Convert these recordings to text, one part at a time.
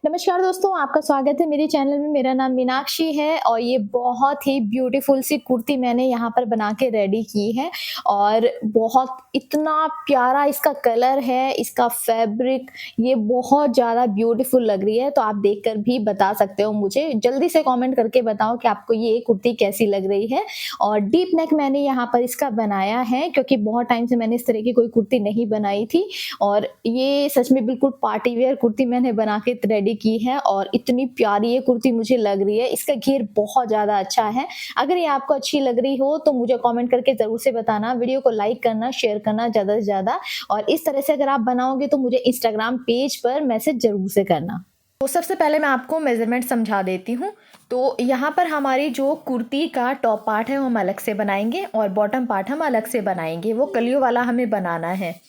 नमस्कार दोस्तों, आपका स्वागत है मेरे चैनल में। मेरा नाम मीनाक्षी है और ये बहुत ही ब्यूटीफुल सी कुर्ती मैंने यहाँ पर बना के रेडी की है और बहुत इतना प्यारा इसका कलर है, इसका फैब्रिक ये बहुत ज़्यादा ब्यूटीफुल लग रही है। तो आप देखकर भी बता सकते हो मुझे, जल्दी से कमेंट करके बताओ कि आपको ये कुर्ती कैसी लग रही है। और डीप नेक मैंने यहाँ पर इसका बनाया है क्योंकि बहुत टाइम से मैंने इस तरह की कोई कुर्ती नहीं बनाई थी और ये सच में बिल्कुल पार्टी वेयर कुर्ती मैंने बना के रेडी की है और इतनी प्यारी ये कुर्ती मुझे लग रही है। इसका घेर बहुत ज़्यादा अच्छा है। अगर ये आपको अच्छी लग रही हो तो मुझे कमेंट करके ज़रूर से बताना, वीडियो को लाइक करना, शेयर करना ज़्यादा से ज़्यादा। और इस तरह से अगर आप बनाओगे तो मुझे इंस्टाग्राम पेज पर मैसेज ज़रूर से करना। तो सबसे पहले मैं आपको मेज़रमेंट समझा देती हूँ। तो यहाँ पर हमारी जो कुर्ती का टॉप पार्ट है वो हम अलग से बनाएंगे और बॉटम पार्ट हम अलग से बनाएंगे, वो कलियों वाला हमें बनाना है।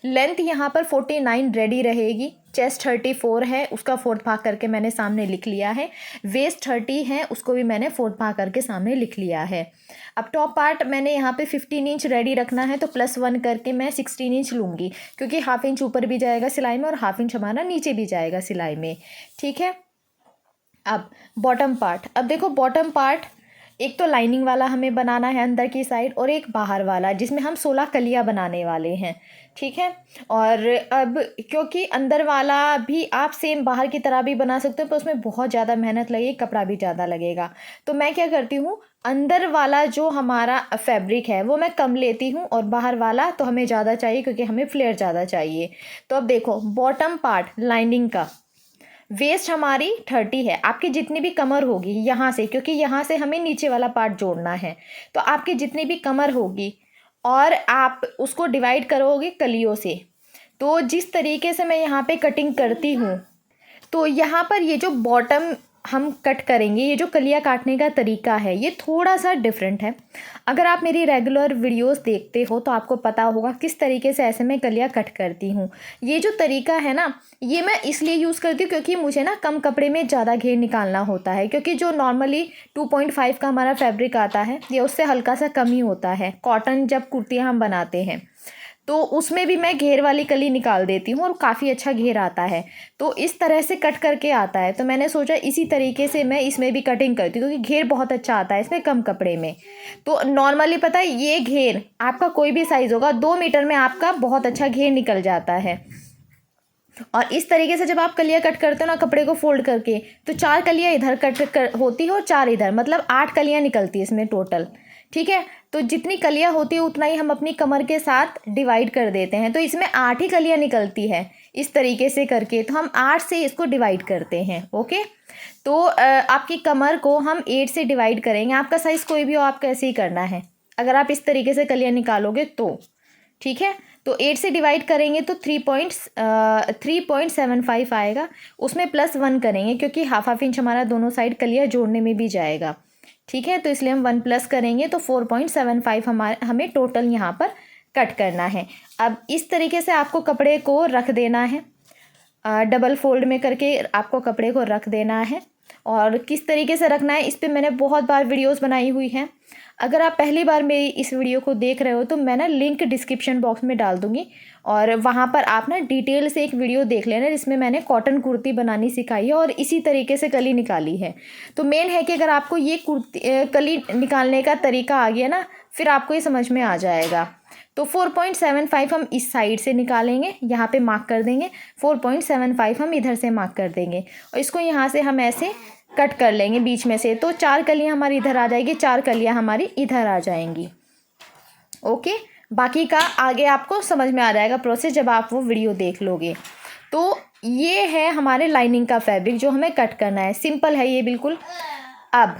लेंथ यहाँ पर 49 रेडी रहेगी। चेस्ट 34 है, उसका फोर्थ भाग करके मैंने सामने लिख लिया है। वेस्ट 30 है, उसको भी मैंने फोर्थ भाग करके सामने लिख लिया है। अब टॉप पार्ट मैंने यहाँ पे 15 इंच रेडी रखना है, तो +1 करके मैं 16 इंच लूँगी क्योंकि हाफ इंच ऊपर भी जाएगा सिलाई में और हाफ इंच हमारा नीचे भी जाएगा सिलाई में। ठीक है। अब बॉटम पार्ट, अब देखो बॉटम पार्ट एक तो लाइनिंग वाला हमें बनाना है अंदर की साइड और एक बाहर वाला, जिसमें हम 16 कलियां बनाने वाले हैं। ठीक है। और अब क्योंकि अंदर वाला भी आप सेम बाहर की तरह भी बना सकते हो, पर उसमें बहुत ज़्यादा मेहनत लगेगी, कपड़ा भी ज़्यादा लगेगा। तो मैं क्या करती हूँ, अंदर वाला जो हमारा फैब्रिक है वो मैं कम लेती हूँ और बाहर वाला तो हमें ज़्यादा चाहिए क्योंकि हमें फ्लेयर ज़्यादा चाहिए। तो अब देखो बॉटम पार्ट लाइनिंग का वेस्ट हमारी 30 है। आपकी जितनी भी कमर होगी यहाँ से, क्योंकि यहाँ से हमें नीचे वाला पार्ट जोड़ना है, तो आपकी जितनी भी कमर होगी और आप उसको डिवाइड करोगे कलियों से। तो जिस तरीके से मैं यहाँ पे कटिंग करती हूँ, तो यहाँ पर ये जो बॉटम हम कट करेंगे, ये जो कलियाँ काटने का तरीका है ये थोड़ा सा डिफरेंट है। अगर आप मेरी रेगुलर वीडियोस देखते हो तो आपको पता होगा किस तरीके से ऐसे मैं कलियाँ कट करती हूँ। ये जो तरीका है ना, ये मैं इसलिए यूज़ करती हूँ क्योंकि मुझे ना कम कपड़े में ज़्यादा घेर निकालना होता है, क्योंकि जो नॉर्मली 2.5 का हमारा फैब्रिक आता है ये उससे हल्का सा कम ही होता है। कॉटन जब कुर्तियाँ हम बनाते हैं तो उसमें भी मैं घेर वाली कली निकाल देती हूँ और काफ़ी अच्छा घेर आता है। तो इस तरह से कट करके आता है, तो मैंने सोचा इसी तरीके से मैं इसमें भी कटिंग करती हूँ क्योंकि घेर बहुत अच्छा आता है इसमें कम कपड़े में। तो नॉर्मली पता है ये घेर आपका कोई भी साइज़ होगा 2 मीटर में आपका बहुत अच्छा घेर निकल जाता है। और इस तरीके से जब आप कलियाँ कट करते हो ना कपड़े को फोल्ड करके, तो 4 कलियाँ इधर होती है और 4 इधर, मतलब 8 कलियाँ निकलती है इसमें टोटल। ठीक है। तो जितनी कलियाँ होती है उतना ही हम अपनी कमर के साथ डिवाइड कर देते हैं, तो इसमें 8 ही कलियाँ निकलती है इस तरीके से करके, तो हम 8 से इसको डिवाइड करते हैं। ओके। तो आपकी कमर को हम 8 से डिवाइड करेंगे। आपका साइज़ कोई भी हो, आपको ऐसे ही करना है अगर आप इस तरीके से कलियाँ निकालोगे तो। ठीक है। तो 8 से डिवाइड करेंगे तो 3.75 आएगा। उसमें +1 करेंगे क्योंकि हाफ इंच हमारा दोनों साइड कलियाँ जोड़ने में भी जाएगा। ठीक है। तो इसलिए हम 1 प्लस करेंगे तो 4.75 हमें टोटल यहाँ पर कट करना है। अब इस तरीके से आपको कपड़े को रख देना है, डबल फोल्ड में करके आपको कपड़े को रख देना है। और किस तरीके से रखना है इस पर मैंने बहुत बार वीडियोस बनाई हुई हैं। अगर आप पहली बार मेरी इस वीडियो को देख रहे हो तो मैं ना लिंक डिस्क्रिप्शन बॉक्स में डाल दूँगी और वहाँ पर आप ना डिटेल से एक वीडियो देख लेना जिसमें मैंने कॉटन कुर्ती बनानी सिखाई है और इसी तरीके से कली निकाली है। तो मेन है कि अगर आपको ये कुर्ती कली निकालने का तरीका आ गया ना, फिर आपको ये समझ में आ जाएगा। तो 4.75 हम इस साइड से निकालेंगे, यहाँ पे मार्क कर देंगे। 4.75 हम इधर से मार्क कर देंगे और इसको यहाँ से हम ऐसे कट कर लेंगे बीच में से। तो 4 कलियाँ हमारी इधर आ जाएगी, 4 कलियाँ हमारी इधर आ जाएंगी। ओके। बाकी का आगे आपको समझ में आ जाएगा प्रोसेस जब आप वो वीडियो देख लोगे। तो ये है हमारे लाइनिंग का फैब्रिक जो हमें कट करना है। सिंपल है ये बिल्कुल। अब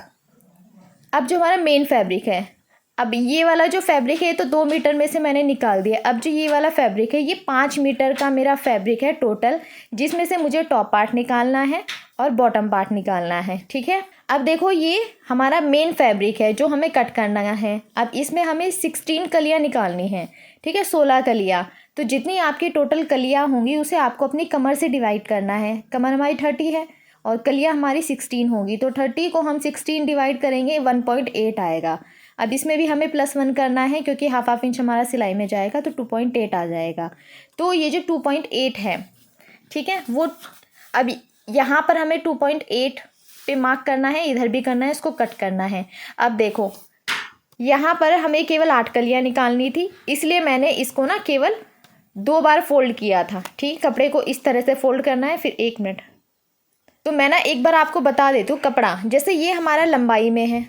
जो हमारा मेन फैब्रिक है, अब ये वाला जो फैब्रिक है तो 2 मीटर में से मैंने निकाल दिया। अब जो ये वाला फैब्रिक है ये 5 मीटर का मेरा फैब्रिक है टोटल, जिसमें से मुझे टॉप पार्ट निकालना है और बॉटम पार्ट निकालना है। ठीक है। अब देखो ये हमारा मेन फैब्रिक है जो हमें कट करना है। अब इसमें हमें 16 कलियाँ निकालनी हैं। ठीक है, 16 कलियाँ। तो जितनी आपकी टोटल कलियाँ होंगी उसे आपको अपनी कमर से डिवाइड करना है। कमर हमारी 30 है और कलियाँ हमारी 16 होगी, तो 30 को हम 16 डिवाइड करेंगे 1.8 आएगा। अब इसमें भी हमें +1 करना है क्योंकि हाफ इंच हमारा सिलाई में जाएगा तो 2.8 आ जाएगा। तो ये जो 2.8 है, ठीक है, वो अब यहाँ पर हमें 2.8 पे मार्क करना है, इधर भी करना है, इसको कट करना है। अब देखो यहाँ पर हमें केवल 8 कलियाँ निकालनी थी, इसलिए मैंने इसको ना केवल 2 बार फोल्ड किया था। ठीक, कपड़े को इस तरह से फोल्ड करना है। फिर 1 मिनट, तो मैं ना एक बार आपको बता देती हूँ। कपड़ा जैसे ये हमारा लंबाई में है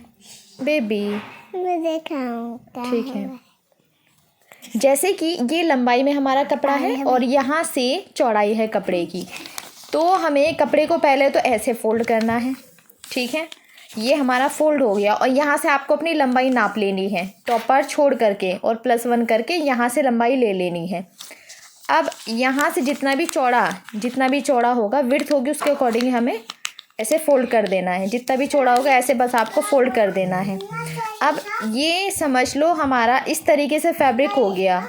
बेबी, ठीक है, जैसे कि ये लंबाई में हमारा कपड़ा है और यहाँ से चौड़ाई है कपड़े की, तो हमें कपड़े को पहले तो ऐसे फोल्ड करना है। ठीक है, ये हमारा फोल्ड हो गया और यहाँ से आपको अपनी लंबाई नाप लेनी है, टॉप पार्ट छोड़ करके और +1 करके यहाँ से लंबाई ले लेनी है। अब यहाँ से जितना भी चौड़ा होगा, विड्थ होगी, उसके अकॉर्डिंग हमें ऐसे फोल्ड कर देना है। जितना भी चौड़ा होगा ऐसे बस आपको फोल्ड कर देना है। अब ये समझ लो हमारा इस तरीके से फैब्रिक हो गया।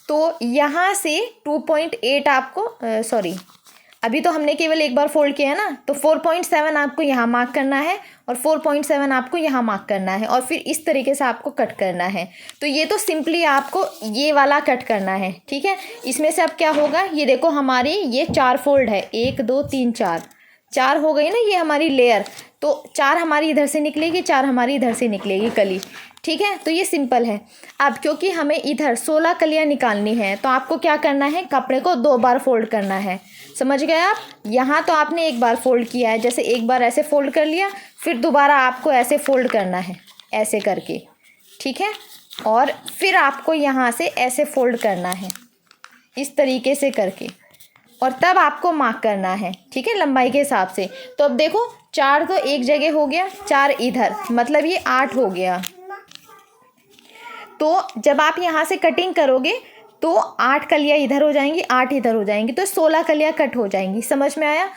तो यहाँ से 2.8 आपको सॉरी, अभी तो हमने केवल एक बार फोल्ड किया है ना, तो 4.7 आपको यहाँ मार्क करना है और 4.7 आपको यहाँ मार्क करना है और फिर इस तरीके से आपको कट करना है। तो ये तो सिंपली आपको ये वाला कट करना है। ठीक है, इसमें से अब क्या होगा, ये देखो हमारी ये 4 फोल्ड है, 1 2 3 4 हो गई ना ये हमारी लेयर। तो 4 हमारी इधर से निकलेगी, 4 हमारी इधर से निकलेगी कली। ठीक है, तो ये सिंपल है। अब क्योंकि हमें इधर 16 कलियाँ निकालनी है, तो आपको क्या करना है, कपड़े को 2 बार फोल्ड करना है। समझ गए आप? यहाँ तो आपने एक बार फोल्ड किया है, जैसे एक बार ऐसे फोल्ड कर लिया, फिर दोबारा आपको ऐसे फोल्ड करना है, ऐसे करके। ठीक है, और फिर आपको यहाँ से ऐसे फोल्ड करना है, इस तरीके से करके, और तब आपको मार्क करना है। ठीक है, लंबाई के हिसाब से। तो अब देखो 4 तो एक जगह हो गया, 4 इधर, मतलब ये 8 हो गया। तो जब आप यहाँ से कटिंग करोगे तो 8 कलियाँ इधर हो जाएंगी, 8 इधर हो जाएंगी, तो 16 कलियाँ कट हो जाएंगी। समझ में आया?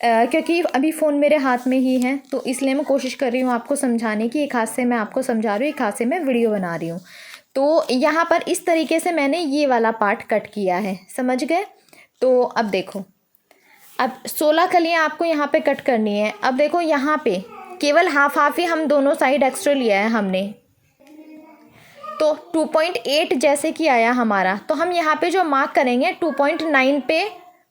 क्योंकि अभी फ़ोन मेरे हाथ में ही है, तो इसलिए मैं कोशिश कर रही हूँ आपको समझाने की। एक हाथ से मैं आपको समझा रही हूँ, एक हाथ से मैं वीडियो बना रही हूँ। तो यहाँ पर इस तरीके से मैंने ये वाला पार्ट कट किया है। समझ गए? तो अब देखो, अब 16 कलियाँ आपको यहाँ पे कट करनी है। अब देखो यहाँ पे केवल हाफ ही हम दोनों साइड एक्स्ट्रा लिया है हमने, तो 2.8 जैसे कि आया हमारा, तो हम यहाँ पे जो मार्क करेंगे 2.9 पे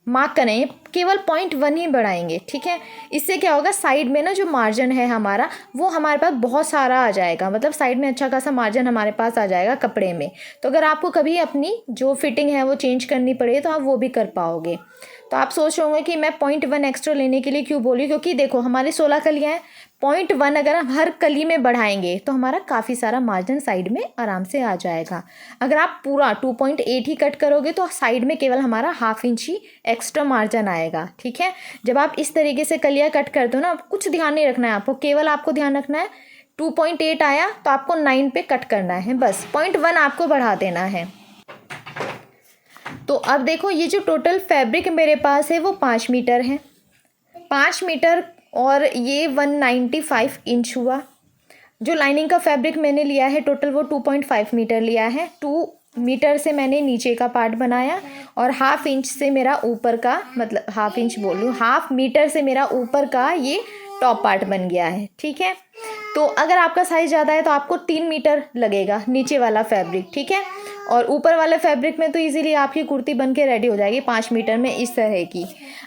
मार्क करेंगे, केवल 0.1 ही बढ़ाएंगे। ठीक है, इससे क्या होगा, साइड में ना जो मार्जिन है हमारा, वो हमारे पास बहुत सारा आ जाएगा, मतलब साइड में अच्छा खासा मार्जिन हमारे पास आ जाएगा कपड़े में। तो अगर आपको कभी अपनी जो फिटिंग है वो चेंज करनी पड़े तो आप वो भी कर पाओगे। तो आप सोच रहे होंगे कि मैं 0.1 एक्स्ट्रा लेने के लिए क्यों बोली, क्योंकि देखो हमारी 16 कलियाँ हैं, 0.1 अगर हम हर कली में बढ़ाएंगे तो हमारा काफ़ी सारा मार्जिन साइड में आराम से आ जाएगा। अगर आप पूरा 2.8 ही कट करोगे तो साइड में केवल हमारा ½ इंच ही एक्स्ट्रा मार्जिन आएगा। ठीक है, जब आप इस तरीके से कलियाँ कट करते हो ना, कुछ ध्यान नहीं रखना है आपको, केवल आपको ध्यान रखना है 2.8 आया तो आपको 9 पे कट करना है, बस 0.1 आपको बढ़ा देना है। तो अब देखो ये जो टोटल फैब्रिक मेरे पास है वो 5 मीटर है, 5 मीटर और ये 195 इंच हुआ। जो लाइनिंग का फैब्रिक मैंने लिया है टोटल वो 2.5 मीटर लिया है। 2 मीटर से मैंने नीचे का पार्ट बनाया और ½ इंच से मेरा ऊपर का, मतलब ½ इंच बोलूँ, ½ मीटर से मेरा ऊपर का ये टॉप पार्ट बन गया है। ठीक है, तो अगर आपका साइज़ ज़्यादा है तो आपको 3 मीटर लगेगा नीचे वाला फैब्रिक। ठीक है, और ऊपर वाले फैब्रिक में तो इजीली आपकी कुर्ती बन के रेडी हो जाएगी 5 मीटर में, इस तरह की।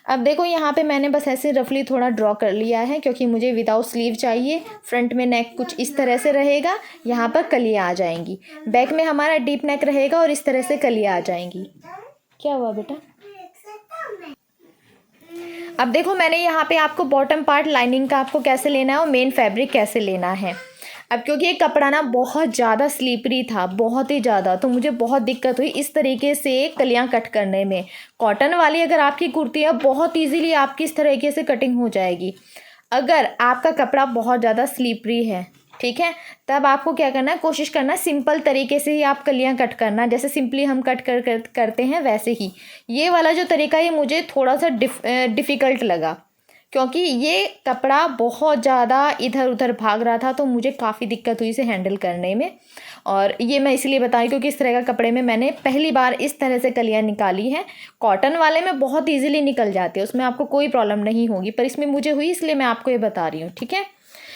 अब देखो यहाँ पे मैंने बस ऐसे रफली थोड़ा ड्रॉ कर लिया है, क्योंकि मुझे विदाउट स्लीव चाहिए। फ्रंट में नेक कुछ इस तरह से रहेगा, यहाँ पर कलियाँ आ जाएंगी। बैक में हमारा डीप नेक रहेगा और इस तरह से कलियाँ आ जाएंगी। क्या हुआ बेटा? अब देखो मैंने यहाँ पे आपको बॉटम पार्ट लाइनिंग का आपको कैसे लेना है और मेन फैब्रिक कैसे लेना है। अब क्योंकि ये कपड़ा ना बहुत ज़्यादा स्लीपरी था, बहुत ही ज़्यादा, तो मुझे बहुत दिक्कत हुई इस तरीके से कलियाँ कट करने में। कॉटन वाली अगर आपकी कुर्ती है, बहुत इजीली आपकी इस तरीके से कटिंग हो जाएगी। अगर आपका कपड़ा बहुत ज़्यादा स्लीपरी है, ठीक है, तब आपको क्या करना है, कोशिश करना सिंपल तरीके से ही आप कलियाँ कट करना, जैसे सिंपली हम कट करते हैं वैसे ही। ये वाला जो तरीका है मुझे थोड़ा सा डिफ़िकल्ट लगा, क्योंकि ये कपड़ा बहुत ज़्यादा इधर उधर भाग रहा था, तो मुझे काफ़ी दिक्कत हुई इसे हैंडल करने में। और ये मैं इसलिए बताई क्योंकि इस तरह का कपड़े में मैंने पहली बार इस तरह से कलियाँ निकाली हैं। कॉटन वाले में बहुत इजीली निकल जाती है, उसमें आपको कोई प्रॉब्लम नहीं होगी, पर इसमें मुझे हुई, इसलिए मैं आपको ये बता रही हूँ। ठीक है,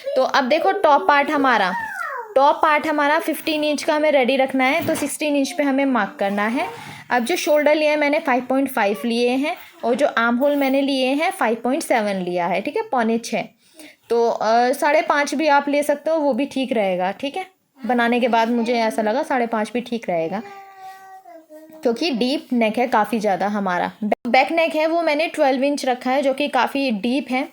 तो अब देखो टॉप पार्ट हमारा 15 इंच का हमें रेडी रखना है, तो 16 इंच पे हमें मार्क करना है। अब जो शोल्डर लिया है मैंने 5.5 लिए हैं और जो आर्म होल मैंने लिए हैं 5.7 लिया है, ठीक है, 5.25। तो 5.5 भी आप ले सकते हो, वो भी ठीक रहेगा, ठीक है। बनाने के बाद मुझे ऐसा लगा 5.5 भी ठीक रहेगा, क्योंकि डीप नेक है काफ़ी ज़्यादा हमारा। बैक नेक है वो मैंने 12 इंच रखा है, जो कि काफ़ी डीप है।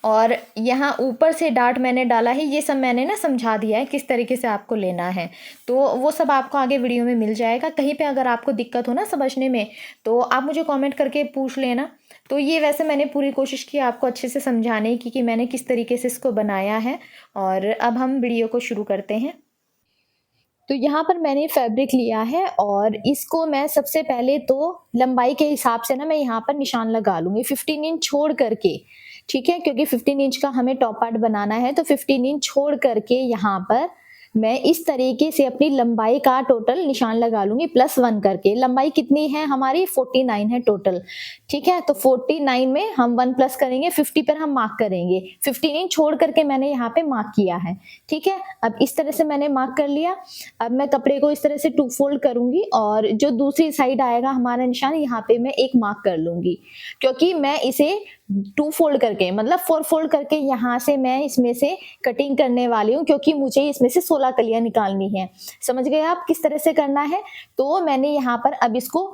और यहाँ ऊपर से डार्ट मैंने डाला है, ये सब मैंने ना समझा दिया है किस तरीके से आपको लेना है, तो वो सब आपको आगे वीडियो में मिल जाएगा। कहीं पे अगर आपको दिक्कत हो ना समझने में, तो आप मुझे कमेंट करके पूछ लेना। तो ये वैसे मैंने पूरी कोशिश की आपको अच्छे से समझाने की कि मैंने किस तरीके से इसको बनाया है। और अब हम वीडियो को शुरू करते हैं। तो यहाँ पर मैंने फैब्रिक लिया है और इसको मैं सबसे पहले तो लंबाई के हिसाब से ना मैं यहाँ पर निशान लगा लूँगी 15 इंच छोड़ करके, ठीक है, क्योंकि 15 इंच का हमें टॉप पार्ट बनाना है। तो 15 इंच छोड़ करके यहाँ पर मैं इस तरीके से अपनी लंबाई का टोटल निशान लगा लूँगी +1 करके। लंबाई कितनी है हमारी 49 है टोटल, ठीक है। तो 49 में हम 1 प्लस करेंगे, 50 पर हम मार्क करेंगे। 15 इंच छोड़ करके मैंने यहाँ पे मार्क किया है, ठीक है। अब इस तरह से मैंने मार्क कर लिया। अब मैं कपड़े को इस तरह से 2 फोल्ड करूँगी और जो दूसरी साइड आएगा हमारा निशान, यहाँ पे मैं 1 मार्क कर लूँगी, क्योंकि मैं इसे 2 फोल्ड करके मतलब 4 फोल्ड करके यहाँ से मैं इसमें से कटिंग करने वाली हूँ, क्योंकि मुझे इसमें से 16 कलियाँ निकालनी है। समझ गए आप किस तरह से करना है? तो मैंने यहाँ पर अब इसको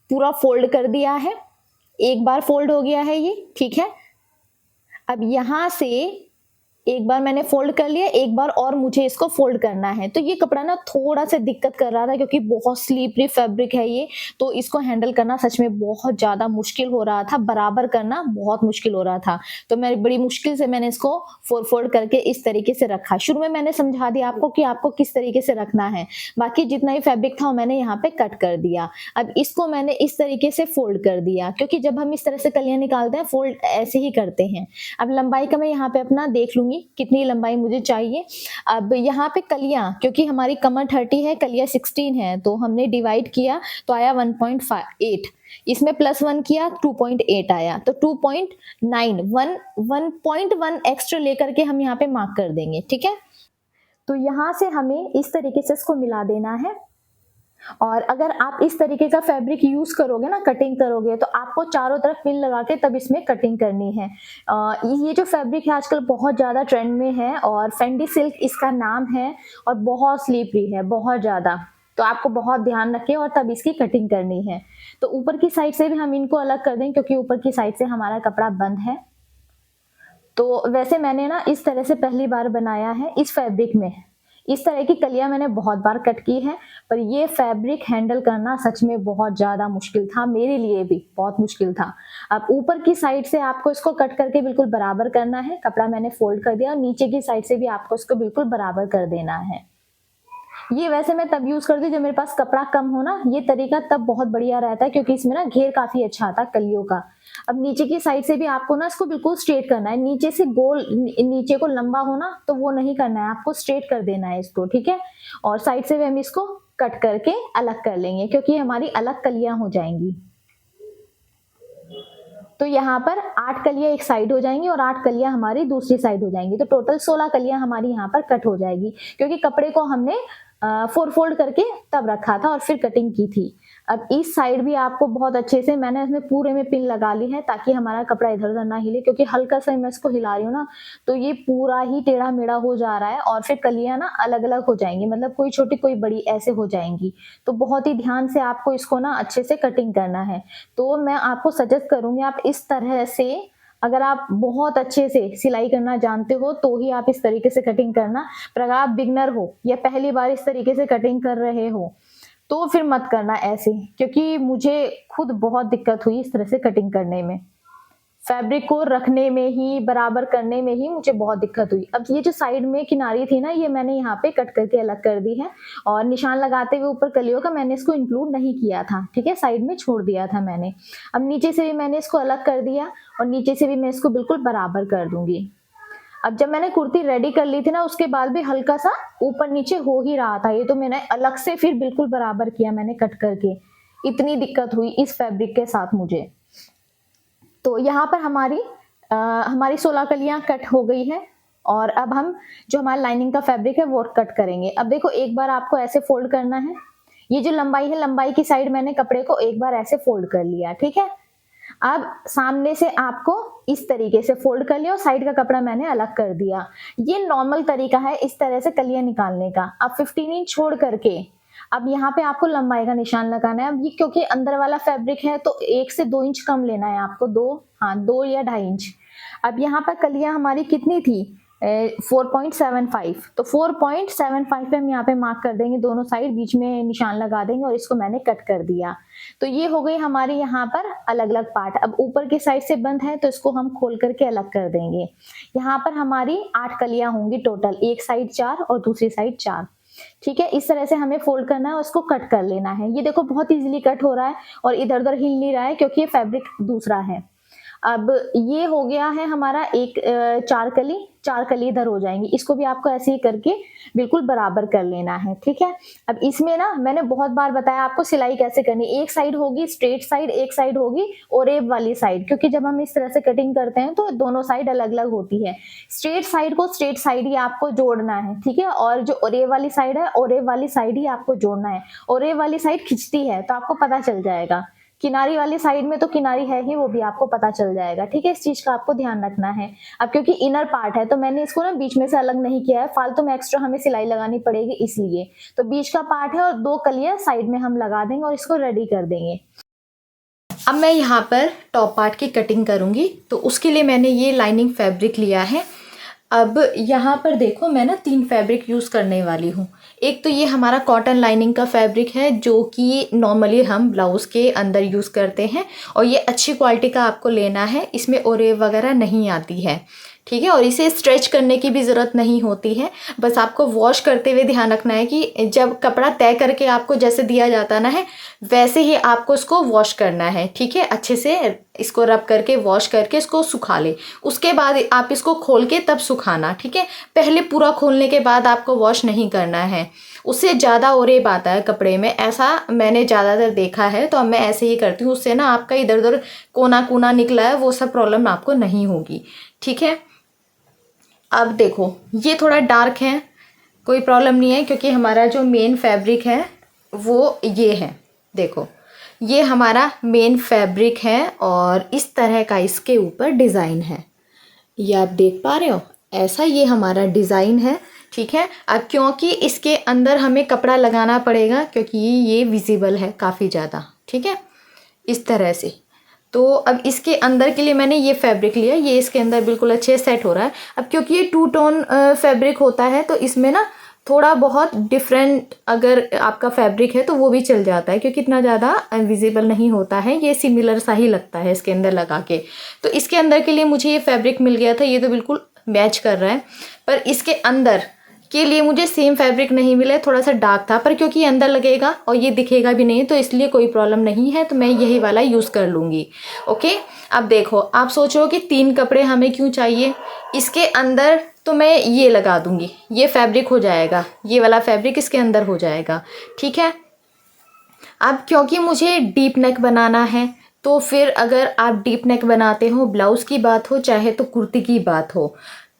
पूरा फोल्ड कर दिया है। एक बार फोल्ड हो गया है ये, ठीक है। अब यहाँ से एक बार मैंने फोल्ड कर लिया, एक बार और मुझे इसको फोल्ड करना है। तो ये कपड़ा ना थोड़ा सा दिक्कत कर रहा था, क्योंकि बहुत स्लीपरी फैब्रिक है ये, तो इसको हैंडल करना सच में बहुत ज़्यादा मुश्किल हो रहा था, बराबर करना बहुत मुश्किल हो रहा था। तो मैं बड़ी मुश्किल से मैंने इसको फोल्ड करके इस तरीके से रखा। शुरू में मैंने समझा दिया आपको कि आपको किस तरीके से रखना है, बाकी जितना ही फैब्रिक था वो मैंने यहाँ पे कट कर दिया। अब इसको मैंने इस तरीके से फोल्ड कर दिया, क्योंकि जब हम इस तरह से कलियाँ निकालते हैं फोल्ड ऐसे ही करते हैं। अब लंबाई का मैं यहाँ पे अपना देख लूंगी कितनी लंबाई मुझे चाहिए। अब यहाँ पे कलियां, क्योंकि हमारी कमर 30 है, कलियां 16 है, तो हमने डिवाइड किया तो आया 1.8, इसमें +1 किया 2.8 आया, तो 2.9 1.1 एक्स्ट्रा लेकर के हम यहाँ पे मार्क कर देंगे, ठीक है। तो यहाँ से हमें इस तरीके से इसको मिला देना है। और अगर आप इस तरीके का फैब्रिक यूज करोगे ना, कटिंग करोगे, तो आपको चारों तरफ पिन लगा के तब इसमें कटिंग करनी है। ये जो फैब्रिक है आजकल बहुत ज़्यादा ट्रेंड में है और फेंडी सिल्क इसका नाम है और बहुत स्लीपरी है, बहुत ज़्यादा। तो आपको बहुत ध्यान रखें और तब इसकी कटिंग करनी है। तो ऊपर की साइड से भी हम इनको अलग कर दें, क्योंकि ऊपर की साइड से हमारा कपड़ा बंद है। तो वैसे मैंने ना इस तरह से पहली बार बनाया है इस फैब्रिक में। इस तरह की कलियां मैंने बहुत बार कट की है, पर ये फैब्रिक हैंडल करना सच में बहुत ज़्यादा मुश्किल था, मेरे लिए भी बहुत मुश्किल था। अब ऊपर की साइड से आपको इसको कट करके बिल्कुल बराबर करना है। कपड़ा मैंने फोल्ड कर दिया और नीचे की साइड से भी आपको इसको बिल्कुल बराबर कर देना है। ये वैसे मैं तब यूज करती हूँ जब मेरे पास कपड़ा कम हो ना, ये तरीका तब बहुत बढ़िया रहता है, क्योंकि इसमें ना घेर काफी अच्छा आता है कलियों का। अब नीचे की साइड से भी आपको ना इसको बिल्कुल स्ट्रेट करना है, नीचे से गोल नीचे को लंबा होना तो वो नहीं करना है, आपको स्ट्रेट कर देना है इसको, ठीक है। और साइड से भी हम इसको कट करके अलग कर लेंगे, क्योंकि हमारी अलग कलियां हो जाएंगी। तो यहाँ पर 8 कलियां एक साइड हो जाएंगी और 8 कलियां हमारी दूसरी साइड हो जाएंगी, तो टोटल 16 कलियां हमारी यहाँ पर कट हो जाएगी, क्योंकि कपड़े को हमने 4 फोल्ड करके तब रखा था और फिर कटिंग की थी। अब इस साइड भी आपको बहुत अच्छे से मैंने इसमें पूरे में पिन लगा ली है, ताकि हमारा कपड़ा इधर उधर ना हिले, क्योंकि हल्का सा मैं इसको हिला रही हूँ ना, तो ये पूरा ही टेढ़ा मेढ़ा हो जा रहा है और फिर कलियां ना अलग अलग हो जाएंगी, मतलब कोई छोटी कोई बड़ी ऐसे हो जाएंगी। तो बहुत ही ध्यान से आपको इसको ना अच्छे से कटिंग करना है। तो मैं आपको सजेस्ट करूंगी आप इस तरह से, अगर आप बहुत अच्छे से सिलाई करना जानते हो तो ही आप इस तरीके से कटिंग करना, पर अगर आप बिगनर हो या पहली बार इस तरीके से कटिंग कर रहे हो तो फिर मत करना ऐसे, क्योंकि मुझे खुद बहुत दिक्कत हुई इस तरह से कटिंग करने में, फैब्रिक को रखने में ही, बराबर करने में ही मुझे बहुत दिक्कत हुई। अब ये जो साइड में किनारी थी ना, ये मैंने यहाँ पे कट करके अलग कर दी है और निशान लगाते हुए ऊपर कलियों का मैंने इसको इंक्लूड नहीं किया था, ठीक है, साइड में छोड़ दिया था मैंने। अब नीचे से भी मैंने इसको अलग कर दिया और नीचे से भी मैं इसको बिल्कुल बराबर कर दूंगी। अब जब मैंने कुर्ती रेडी कर ली थी ना, उसके बाद भी हल्का सा ऊपर नीचे हो ही रहा था, ये तो मैंने अलग से फिर बिल्कुल बराबर किया मैंने कट करके, इतनी दिक्कत हुई इस फैब्रिक के साथ मुझे। तो यहाँ पर हमारी 16 कलियां कट हो गई है और अब हम जो हमारा लाइनिंग का फैब्रिक है वो कट करेंगे। अब देखो, एक बार आपको ऐसे फोल्ड करना है, ये जो लंबाई है, लंबाई की साइड मैंने कपड़े को एक बार ऐसे फोल्ड कर लिया, ठीक है। अब सामने से आपको इस तरीके से फोल्ड कर लिया और साइड का कपड़ा मैंने अलग कर दिया। ये नॉर्मल तरीका है इस तरह से कलियां निकालने का। अब 15 इंच छोड़ करके अब यहाँ पे आपको लंबाई का निशान लगाना है। अब ये क्योंकि अंदर वाला फैब्रिक है तो 1 से 2 इंच कम लेना है आपको, 2 या 2.5 इंच। अब यहाँ पर कलियां हमारी कितनी थी, 4.75, तो 4.75 पे हम यहाँ पे मार्क कर देंगे, दोनों साइड बीच में निशान लगा देंगे और इसको मैंने कट कर दिया। तो ये हो गई हमारी यहाँ पर अलग अलग पार्ट। अब ऊपर की साइड से बंद है तो इसको हम खोल करके अलग कर देंगे। यहाँ पर हमारी 8 कलियां होंगी टोटल, एक साइड 4 और दूसरी साइड 4, ठीक है। इस तरह से हमें फोल्ड करना है और इसको कट कर लेना है। ये देखो बहुत इजीली कट हो रहा है और इधर उधर हिल नहीं रहा है क्योंकि ये फैब्रिक दूसरा है। अब ये हो गया है हमारा एक 4 कली इधर हो जाएंगी। इसको भी आपको ऐसे ही करके बिल्कुल बराबर कर लेना है, ठीक है। अब इसमें ना मैंने बहुत बार बताया आपको सिलाई कैसे करनी। एक साइड होगी स्ट्रेट साइड, एक साइड होगी ओरेब वाली साइड, क्योंकि जब हम इस तरह से कटिंग करते हैं तो दोनों साइड अलग अलग होती है। स्ट्रेट साइड को स्ट्रेट साइड ही आपको जोड़ना है, ठीक है। और जो ओरेब वाली साइड है, ओरेब वाली साइड ही आपको जोड़ना है। ओरेब वाली साइड खिंचती है तो आपको पता चल जाएगा, किनारी वाली साइड में तो किनारी है ही, वो भी आपको पता चल जाएगा, ठीक है। इस चीज का आपको ध्यान रखना है। अब क्योंकि इनर पार्ट है तो मैंने इसको ना बीच में से अलग नहीं किया है, फालतू में एक्स्ट्रा हमें सिलाई लगानी पड़ेगी इसलिए। तो बीच का पार्ट है और 2 कलियां साइड में हम लगा देंगे और इसको रेडी कर देंगे। अब मैं यहाँ पर टॉप पार्ट की कटिंग करूंगी, तो उसके लिए मैंने ये लाइनिंग फैब्रिक लिया है। अब यहाँ पर देखो मैं ना 3 फैब्रिक यूज़ करने वाली हूँ। एक तो ये हमारा कॉटन लाइनिंग का फैब्रिक है जो कि नॉर्मली हम ब्लाउज़ के अंदर यूज़ करते हैं, और ये अच्छी क्वालिटी का आपको लेना है, इसमें ओरेब वगैरह नहीं आती है, ठीक है। और इसे स्ट्रेच करने की भी ज़रूरत नहीं होती है, बस आपको वॉश करते हुए ध्यान रखना है कि जब कपड़ा तय करके आपको जैसे दिया जाता ना है वैसे ही आपको इसको वॉश करना है, ठीक है। अच्छे से इसको रब करके वॉश करके इसको सुखा ले, उसके बाद आप इसको खोल के तब सुखाना, ठीक है। पहले पूरा खोलने के बाद आपको वॉश नहीं करना है, उससे ज़्यादा ओरेब आता है कपड़े में, ऐसा मैंने ज़्यादातर देखा है। तो अब मैं ऐसे ही करती हूँ, उससे ना आपका इधर उधर कोना कोना निकला है वो सब प्रॉब्लम आपको नहीं होगी, ठीक है। अब देखो ये थोड़ा डार्क है, कोई प्रॉब्लम नहीं है क्योंकि हमारा जो मेन फैब्रिक है वो ये है। देखो ये हमारा मेन फैब्रिक है और इस तरह का इसके ऊपर डिज़ाइन है, ये आप देख पा रहे हो, ऐसा ये हमारा डिज़ाइन है, ठीक है। अब क्योंकि इसके अंदर हमें कपड़ा लगाना पड़ेगा क्योंकि ये विजिबल है काफ़ी ज़्यादा, ठीक है, इस तरह से। तो अब इसके अंदर के लिए मैंने ये फैब्रिक लिया, ये इसके अंदर बिल्कुल अच्छे सेट हो रहा है। अब क्योंकि ये 2 टोन फैब्रिक होता है तो इसमें ना थोड़ा बहुत डिफरेंट अगर आपका फैब्रिक है तो वो भी चल जाता है, क्योंकि इतना ज़्यादा विजिबल नहीं होता है, ये सिमिलर सा ही लगता है इसके अंदर लगा के। तो इसके अंदर के लिए मुझे ये फैब्रिक मिल गया था, ये तो बिल्कुल मैच कर रहा है। पर इसके अंदर के लिए मुझे सेम फैब्रिक नहीं मिला है, थोड़ा सा डार्क था, पर क्योंकि ये अंदर लगेगा और ये दिखेगा भी नहीं तो इसलिए कोई प्रॉब्लम नहीं है, तो मैं यही वाला यूज़ कर लूँगी, ओके। अब देखो आप सोचो कि 3 कपड़े हमें क्यों चाहिए, इसके अंदर तो मैं ये लगा दूँगी, ये फैब्रिक हो जाएगा, ये वाला फैब्रिक इसके अंदर हो जाएगा, ठीक है। अब क्योंकि मुझे डीप नेक बनाना है तो फिर अगर आप डीप नेक बनाते हो, ब्लाउज़ की बात हो चाहे तो कुर्ती की बात हो,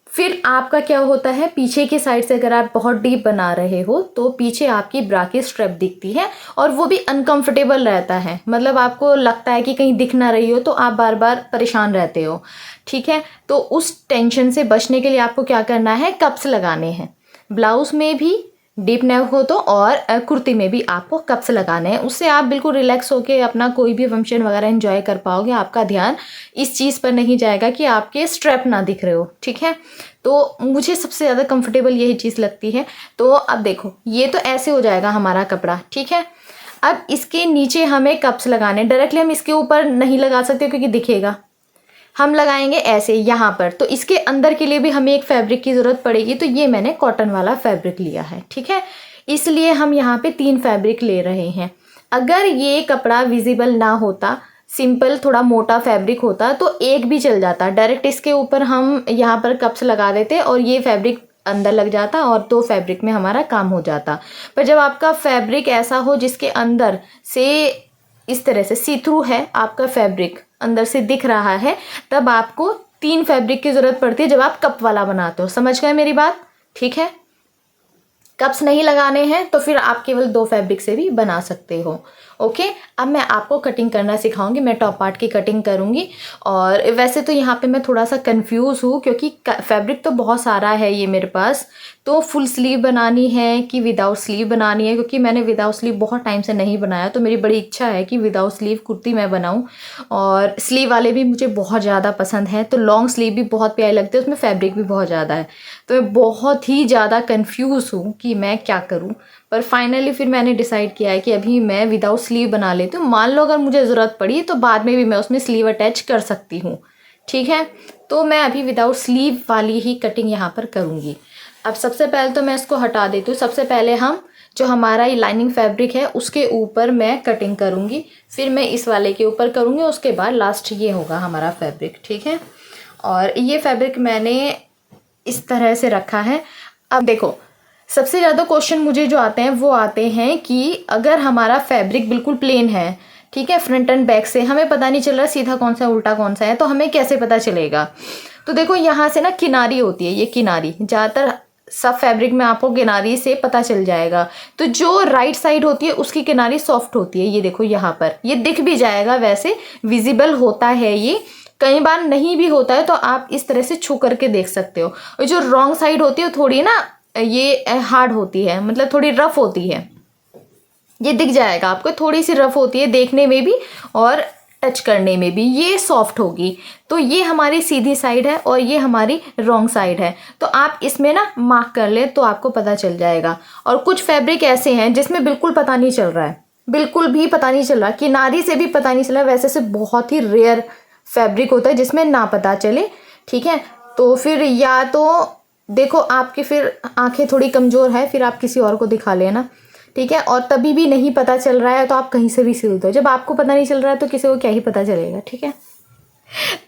फिर आपका क्या होता है पीछे की साइड से अगर आप बहुत डीप बना रहे हो तो पीछे आपकी ब्रा की स्ट्रेप दिखती है और वो भी अनकंफर्टेबल रहता है, मतलब आपको लगता है कि कहीं दिख ना रही हो तो आप बार बार परेशान रहते हो, ठीक है। तो उस टेंशन से बचने के लिए आपको क्या करना है, कप्स लगाने हैं। ब्लाउज में भी डीप नेक हो तो और कुर्ती में भी आपको कप्स लगाने हैं, उससे आप बिल्कुल रिलैक्स होके अपना कोई भी फंक्शन वगैरह एंजॉय कर पाओगे। आपका ध्यान इस चीज़ पर नहीं जाएगा कि आपके स्ट्रैप ना दिख रहे हो, ठीक है। तो मुझे सबसे ज़्यादा कंफर्टेबल यही चीज़ लगती है। तो अब देखो ये तो ऐसे हो जाएगा हमारा कपड़ा, ठीक है। अब इसके नीचे हमें कप्स लगाने, डायरेक्टली हम इसके ऊपर नहीं लगा सकते क्योंकि दिखेगा, हम लगाएंगे ऐसे यहाँ पर। तो इसके अंदर के लिए भी हमें एक फैब्रिक की ज़रूरत पड़ेगी, तो ये मैंने कॉटन वाला फैब्रिक लिया है, ठीक है। इसलिए हम यहाँ पे 3 फैब्रिक ले रहे हैं। अगर ये कपड़ा विजिबल ना होता, सिंपल थोड़ा मोटा फैब्रिक होता तो एक भी चल जाता, डायरेक्ट इसके ऊपर हम यहाँ पर कप्स लगा देते और ये फैब्रिक अंदर लग जाता और 2 फैब्रिक में हमारा काम हो जाता। पर जब आपका फैब्रिक ऐसा हो जिसके अंदर से इस तरह से सी थ्रू है, आपका फैब्रिक अंदर से दिख रहा है, तब आपको 3 फैब्रिक की ज़रूरत पड़ती है जब आप कप वाला बनाते हो। समझ गए मेरी बात, ठीक है। कप्स नहीं लगाने हैं तो फिर आप केवल 2 फैब्रिक से भी बना सकते हो। ओके, अब मैं आपको कटिंग करना सिखाऊंगी, मैं टॉप पार्ट की कटिंग करूंगी। और वैसे तो यहाँ पे मैं थोड़ा सा कंफ्यूज हूँ क्योंकि फैब्रिक तो बहुत सारा है ये मेरे पास, तो फुल स्लीव बनानी है कि विदाउट स्लीव बनानी है, क्योंकि मैंने विदाउट स्लीव बहुत टाइम से नहीं बनाया, तो मेरी बड़ी इच्छा है कि विदाउट स्लीव कुर्ती मैं बनाऊं। और स्लीव वाले भी मुझे बहुत ज़्यादा पसंद है, तो लॉन्ग स्लीव भी बहुत प्यारे लगते हैं, उसमें फैब्रिक भी बहुत ज़्यादा है। तो मैं बहुत ही ज़्यादा कन्फ्यूज़ हूँ कि मैं क्या करूँ, पर फाइनली फिर मैंने डिसाइड किया है कि अभी मैं विदाउट स्लीव बना लेती हूँ। मान लो अगर मुझे ज़रूरत पड़ी तो बाद में भी मैं उसमें स्लीव अटैच कर सकती हूँ, ठीक है। तो मैं अभी विदाउट स्लीव वाली ही कटिंग यहाँ पर करूँगी। अब सबसे पहले तो मैं इसको हटा देती हूँ। सबसे पहले हम जो हमारा ये लाइनिंग फैब्रिक है उसके ऊपर मैं कटिंग करूँगी, फिर मैं इस वाले के ऊपर करूँगी, उसके बाद लास्ट ये होगा हमारा फैब्रिक, ठीक है। और ये फैब्रिक मैंने इस तरह से रखा है। अब देखो, सबसे ज़्यादा क्वेश्चन मुझे जो आते हैं वो आते हैं कि अगर हमारा फैब्रिक बिल्कुल प्लेन है, ठीक है, फ्रंट एंड बैक से हमें पता नहीं चल रहा सीधा कौन सा है उल्टा कौन सा है, तो हमें कैसे पता चलेगा। तो देखो यहाँ से ना किनारी होती है, ये किनारी ज़्यादातर सब फैब्रिक में आपको किनारी से पता चल जाएगा। तो जो राइट साइड होती है उसकी किनारी सॉफ्ट होती है, ये देखो यहाँ पर ये दिख भी जाएगा, वैसे विजिबल होता है ये। कई बार नहीं भी होता है तो आप इस तरह से छू करके देख सकते हो। और जो रॉन्ग साइड होती है थोड़ी ना ये हार्ड होती है, मतलब थोड़ी रफ होती है, ये दिख जाएगा आपको, थोड़ी सी रफ होती है देखने में भी और टच करने में भी, ये सॉफ्ट होगी। तो ये हमारी सीधी साइड है और ये हमारी रॉन्ग साइड है, तो आप इसमें ना मार्क कर ले तो आपको पता चल जाएगा। और कुछ फैब्रिक ऐसे हैं जिसमें बिल्कुल पता नहीं चल रहा है, बिल्कुल भी पता नहीं चल रहा, किनारी से भी पता नहीं चल रहा, वैसे से बहुत ही रेयर फैब्रिक होता है जिसमें ना पता चले, ठीक है। तो फिर या तो देखो आपकी फिर आंखें थोड़ी कमज़ोर है, फिर आप किसी और को दिखा लेना, ठीक है। और तभी भी नहीं पता चल रहा है तो आप कहीं से भी सिल दो, जब आपको पता नहीं चल रहा है तो किसी को क्या ही पता चलेगा, ठीक है।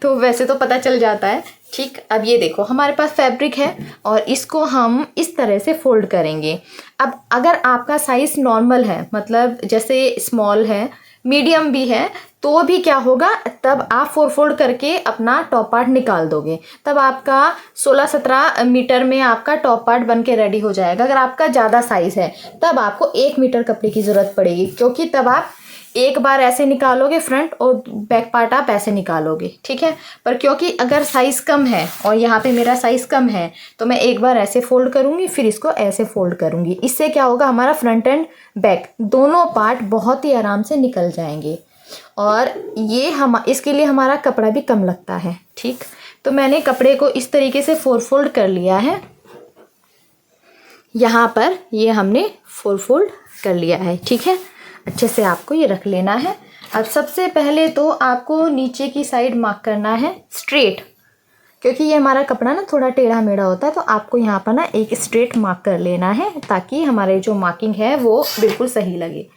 तो वैसे तो पता चल जाता है, ठीक। अब ये देखो हमारे पास फैब्रिक है और इसको हम इस तरह से फोल्ड करेंगे। अब अगर आपका साइज़ नॉर्मल है, मतलब जैसे स्मॉल है, मीडियम भी है, तो भी क्या होगा, तब आप 4 फोल्ड करके अपना टॉप पार्ट निकाल दोगे, तब आपका 16-17 मीटर में आपका टॉप पार्ट बन के रेडी हो जाएगा। अगर आपका ज़्यादा साइज़ है तब आपको 1 मीटर कपड़े की ज़रूरत पड़ेगी, क्योंकि तब आप एक बार ऐसे निकालोगे फ्रंट और बैक पार्ट आप ऐसे निकालोगे, ठीक है। पर क्योंकि अगर साइज़ कम है और यहाँ पे मेरा साइज़ कम है तो मैं एक बार ऐसे फोल्ड करूँगी, फिर इसको ऐसे फोल्ड करूँगी। इससे क्या होगा, हमारा फ्रंट एंड बैक दोनों पार्ट बहुत ही आराम से निकल जाएंगे और ये हम इसके लिए हमारा कपड़ा भी कम लगता है, ठीक। तो मैंने कपड़े को इस तरीके से 4 फोल्ड कर लिया है, यहाँ पर ये हमने 4 फोल्ड कर लिया है, ठीक है। अच्छे से आपको ये रख लेना है। अब सबसे पहले तो आपको नीचे की साइड मार्क करना है स्ट्रेट, क्योंकि ये हमारा कपड़ा ना थोड़ा टेढ़ा मेढ़ा होता है, तो आपको यहाँ पर ना एक स्ट्रेट मार्क कर लेना है ताकि हमारे जो मार्किंग है वो बिल्कुल सही लगे।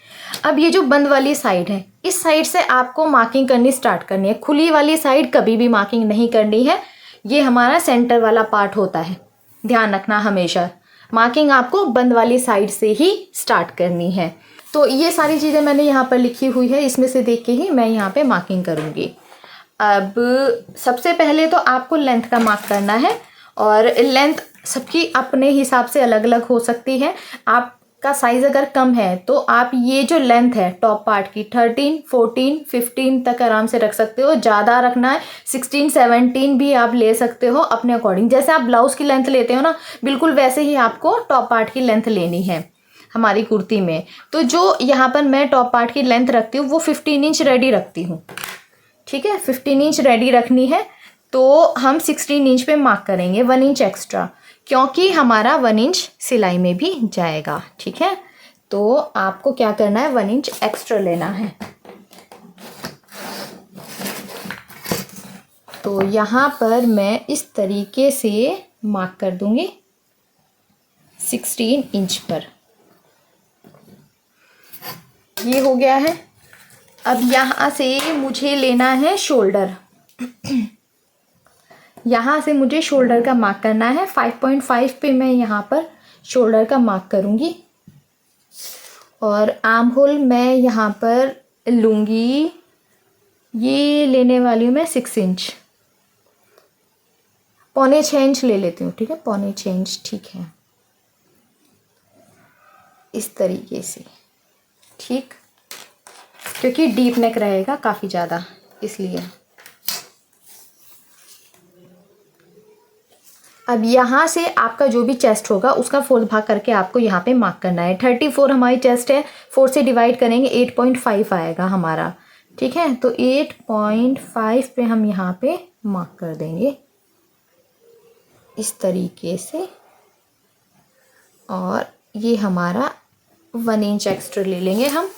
अब ये जो बंद वाली साइड है, इस साइड से आपको मार्किंग करनी स्टार्ट करनी है। खुली वाली साइड कभी भी मार्किंग नहीं करनी है, ये हमारा सेंटर वाला पार्ट होता है, ध्यान रखना हमेशा। मार्किंग आपको बंद वाली साइड से ही स्टार्ट करनी है। तो ये सारी चीज़ें मैंने यहाँ पर लिखी हुई है, इसमें से देख के ही मैं यहाँ पे मार्किंग करूँगी। अब सबसे पहले तो आपको लेंथ का मार्क करना है और लेंथ सबकी अपने हिसाब से अलग अलग हो सकती है। आपका साइज़ अगर कम है तो आप ये जो लेंथ है टॉप पार्ट की 13, 14, 15 तक आराम से रख सकते हो। ज़्यादा रखना है 16, 17 भी आप ले सकते हो अपने अकॉर्डिंग। जैसे आप ब्लाउज़ की लेंथ लेते हो ना, बिल्कुल वैसे ही आपको टॉप पार्ट की लेंथ लेनी है हमारी कुर्ती में। तो जो यहाँ पर मैं टॉप पार्ट की लेंथ रखती हूँ वो 15 इंच रेडी रखती हूँ, ठीक है। 15 इंच रेडी रखनी है, तो हम 16 इंच पे मार्क करेंगे 1 इंच एक्स्ट्रा, क्योंकि हमारा 1 इंच सिलाई में भी जाएगा, ठीक है। तो आपको क्या करना है, 1 इंच एक्स्ट्रा लेना है। तो यहाँ पर मैं इस तरीके से मार्क कर दूंगी 16 इंच पर, ये हो गया है। अब यहाँ से मुझे लेना है शोल्डर, यहाँ से मुझे शोल्डर का मार्क करना है। 5.5 पे मैं यहाँ पर शोल्डर का मार्क करूँगी और आर्म होल मैं यहाँ पर लूँगी, ये लेने वाली हूँ मैं 6 इंच, 6.25 इंच ले लेती हूँ, ठीक है, 6.25 इंच, ठीक है। इस तरीके से, ठीक, क्योंकि डीप नेक रहेगा काफ़ी ज़्यादा इसलिए। अब यहाँ से आपका जो भी चेस्ट होगा उसका 4 भाग करके आपको यहाँ पे मार्क करना है। 34 हमारी चेस्ट है, 4 से डिवाइड करेंगे 8.5 आएगा हमारा, ठीक है। तो 8.5 पे हम यहाँ पे मार्क कर देंगे इस तरीके से, और ये हमारा 1 इंच एक्स्ट्रा ले लेंगे हम।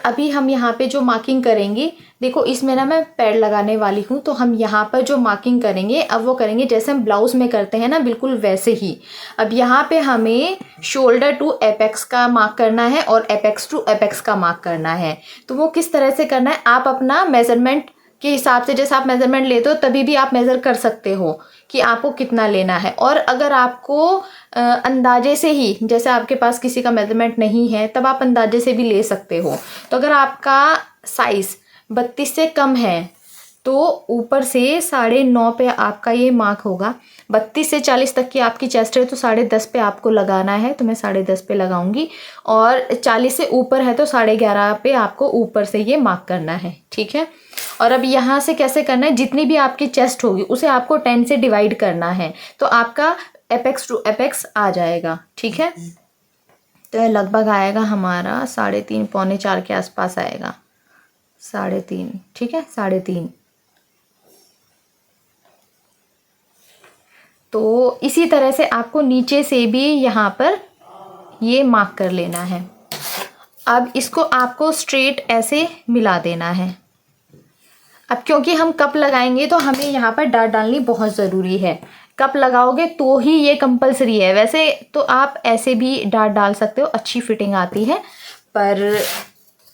अभी हम यहाँ पे जो मार्किंग करेंगे, देखो इसमें ना मैं पैड लगाने वाली हूँ, तो हम यहाँ पर जो मार्किंग करेंगे अब वो करेंगे जैसे हम ब्लाउज में करते हैं ना, बिल्कुल वैसे ही। अब यहाँ पे हमें शोल्डर टू एपेक्स का मार्क करना है और एपेक्स टू एपेक्स का मार्क करना है। तो वो किस तरह से करना है, आप अपना मेजरमेंट के हिसाब से, जैसे आप मेजरमेंट लेते हो तभी भी आप मेज़र कर सकते हो कि आपको कितना लेना है। और अगर आपको अंदाजे से ही, जैसे आपके पास किसी का मेजरमेंट नहीं है तब आप अंदाजे से भी ले सकते हो। तो अगर आपका साइज़ 32 से कम है तो ऊपर से 9.5 पे आपका ये मार्क होगा। 32 से 40 तक की आपकी चेस्ट है तो 10.5 पे आपको लगाना है, तो मैं 10.5 पे लगाऊंगी। और 40 से ऊपर है तो 11.5 पे आपको ऊपर से ये मार्क करना है, ठीक है। और अब यहाँ से कैसे करना है, जितनी भी आपकी चेस्ट होगी उसे आपको 10 से डिवाइड करना है, तो आपका एपेक्स टू एपेक्स आ जाएगा, ठीक है। तो ये लगभग आएगा हमारा 3.5 पौने 4 के आसपास आएगा, 3.5, ठीक है, 3.5। तो इसी तरह से आपको नीचे से भी यहाँ पर ये मार्क कर लेना है। अब इसको आपको स्ट्रेट ऐसे मिला देना है। अब क्योंकि हम कप लगाएंगे तो हमें यहाँ पर डाट डालनी बहुत ज़रूरी है। कप लगाओगे तो ही ये कंपलसरी है, वैसे तो आप ऐसे भी डाट डाल सकते हो, अच्छी फिटिंग आती है। पर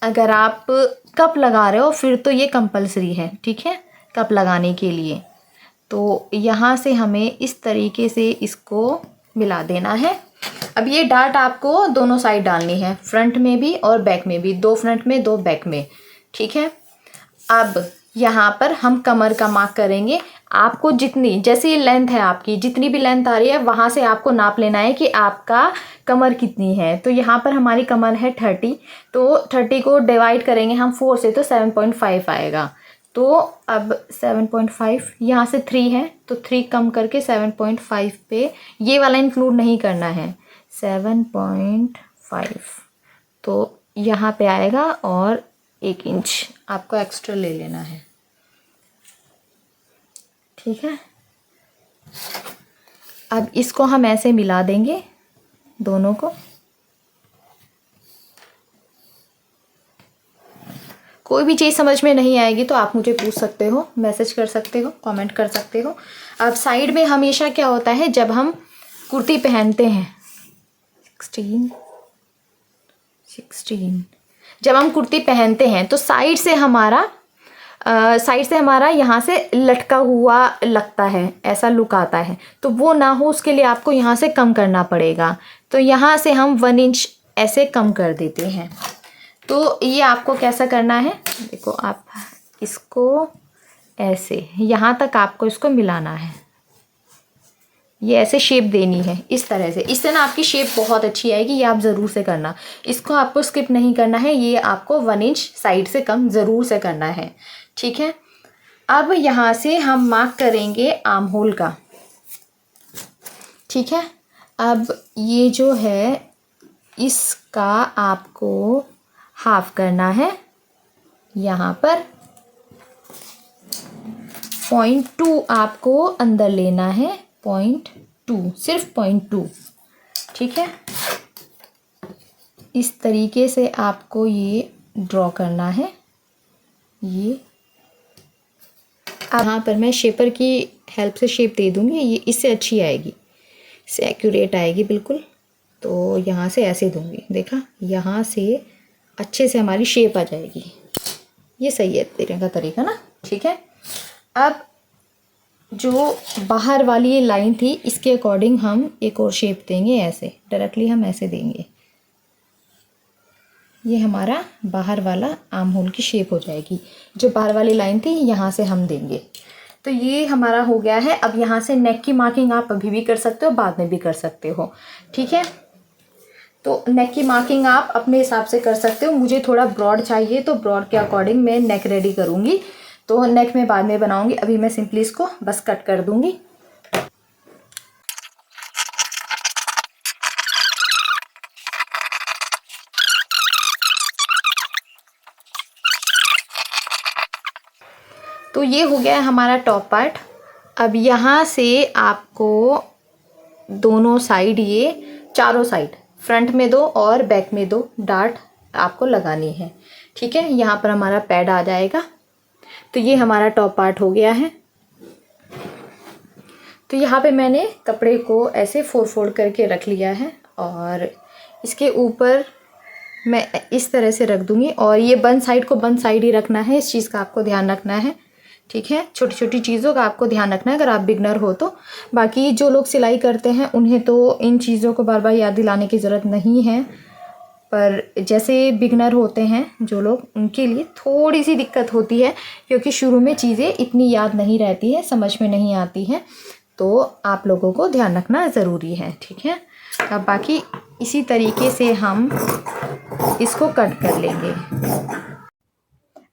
अगर आप कप लगा रहे हो फिर तो ये कंपलसरी है, ठीक है, कप लगाने के लिए। तो यहाँ से हमें इस तरीके से इसको मिला देना है। अब ये डाट आपको दोनों साइड डालनी है, फ्रंट में भी और बैक में भी, 2 फ्रंट में 2 बैक में, ठीक है। अब यहाँ पर हम कमर का मार्क करेंगे। आपको जितनी, जैसे ये लेंथ है आपकी, जितनी भी लेंथ आ रही है वहाँ से आपको नाप लेना है कि आपका कमर कितनी है। तो यहाँ पर हमारी कमर है 30, तो 30 को डिवाइड करेंगे हम 4 से तो 7.5 आएगा। तो अब 7.5, यहाँ से 3 है तो 3 कम करके 7.5 पे, ये वाला इंक्लूड नहीं करना है, 7.5 तो यहाँ पे आएगा। और 1 इंच आपको एक्स्ट्रा ले लेना है, ठीक है। अब इसको हम ऐसे मिला देंगे दोनों को। कोई भी चीज़ समझ में नहीं आएगी तो आप मुझे पूछ सकते हो, मैसेज कर सकते हो, कमेंट कर सकते हो। अब साइड में हमेशा क्या होता है, जब हम कुर्ती पहनते हैं, 16 जब हम कुर्ती पहनते हैं तो साइड से हमारा यहाँ से लटका हुआ लगता है, ऐसा लुक आता है। तो वो ना हो उसके लिए आपको यहाँ से कम करना पड़ेगा। तो यहाँ से हम 1 इंच ऐसे कम कर देते हैं। तो ये आपको कैसा करना है, देखो आप इसको ऐसे यहाँ तक आपको इसको मिलाना है, ये ऐसे शेप देनी है इस तरह से। इससे ना आपकी शेप बहुत अच्छी आएगी, ये आप ज़रूर से करना। इसको आपको स्किप नहीं करना है, ये आपको 1 इंच साइड से कम ज़रूर से करना है, ठीक है। अब यहाँ से हम मार्क करेंगे आर्म होल का, ठीक है। अब ये जो है इसका आपको हाफ करना है, यहाँ पर 0.2 आपको अंदर लेना है, 0.2, सिर्फ 0.2, ठीक है। इस तरीके से आपको ये ड्रॉ करना है। ये यहाँ पर मैं शेपर की हेल्प से शेप दे दूँगी, ये इससे अच्छी आएगी, इससे एक्यूरेट आएगी बिल्कुल। तो यहाँ से ऐसे दूँगी, देखा, यहाँ से अच्छे से हमारी शेप आ जाएगी। ये सही है तेरे का तरीका ना, ठीक है। अब जो बाहर वाली ये लाइन थी इसके अकॉर्डिंग हम एक और शेप देंगे, ऐसे डायरेक्टली हम ऐसे देंगे, ये हमारा बाहर वाला आर्म होल की शेप हो जाएगी। जो बाहर वाली लाइन थी यहाँ से हम देंगे। तो ये हमारा हो गया है। अब यहाँ से नेक की मार्किंग आप अभी भी कर सकते हो, बाद में भी कर सकते हो, ठीक है। तो नेक की मार्किंग आप अपने हिसाब से कर सकते हो। मुझे थोड़ा ब्रॉड चाहिए तो ब्रॉड के अकॉर्डिंग मैं नेक रेडी करूँगी। तो नेक में बाद में बनाऊँगी, अभी मैं सिंपली इसको बस कट कर दूँगी। तो ये हो गया है हमारा टॉप पार्ट। अब यहाँ से आपको दोनों साइड, ये चारों साइड, फ्रंट में 2 और बैक में 2 डार्ट आपको लगानी है। ठीक है, यहाँ पर हमारा पैड आ जाएगा। तो ये हमारा टॉप पार्ट हो गया है। तो यहाँ पे मैंने कपड़े को ऐसे फोल्ड करके रख लिया है और इसके ऊपर मैं इस तरह से रख दूँगी। और ये बंद साइड को बंद साइड ही रखना है, इस चीज़ का आपको ध्यान रखना है। ठीक है, छोटी छोटी चीज़ों का आपको ध्यान रखना है अगर आप बिगनर हो तो। बाकी जो लोग सिलाई करते हैं उन्हें तो इन चीज़ों को बार बार याद दिलाने की ज़रूरत नहीं है, पर जैसे बिगनर होते हैं जो लोग, उनके लिए थोड़ी सी दिक्कत होती है, क्योंकि शुरू में चीज़ें इतनी याद नहीं रहती है, समझ में नहीं आती हैं। तो आप लोगों को ध्यान रखना ज़रूरी है। ठीक है, अब बाकी इसी तरीके से हम इसको कट कर लेंगे।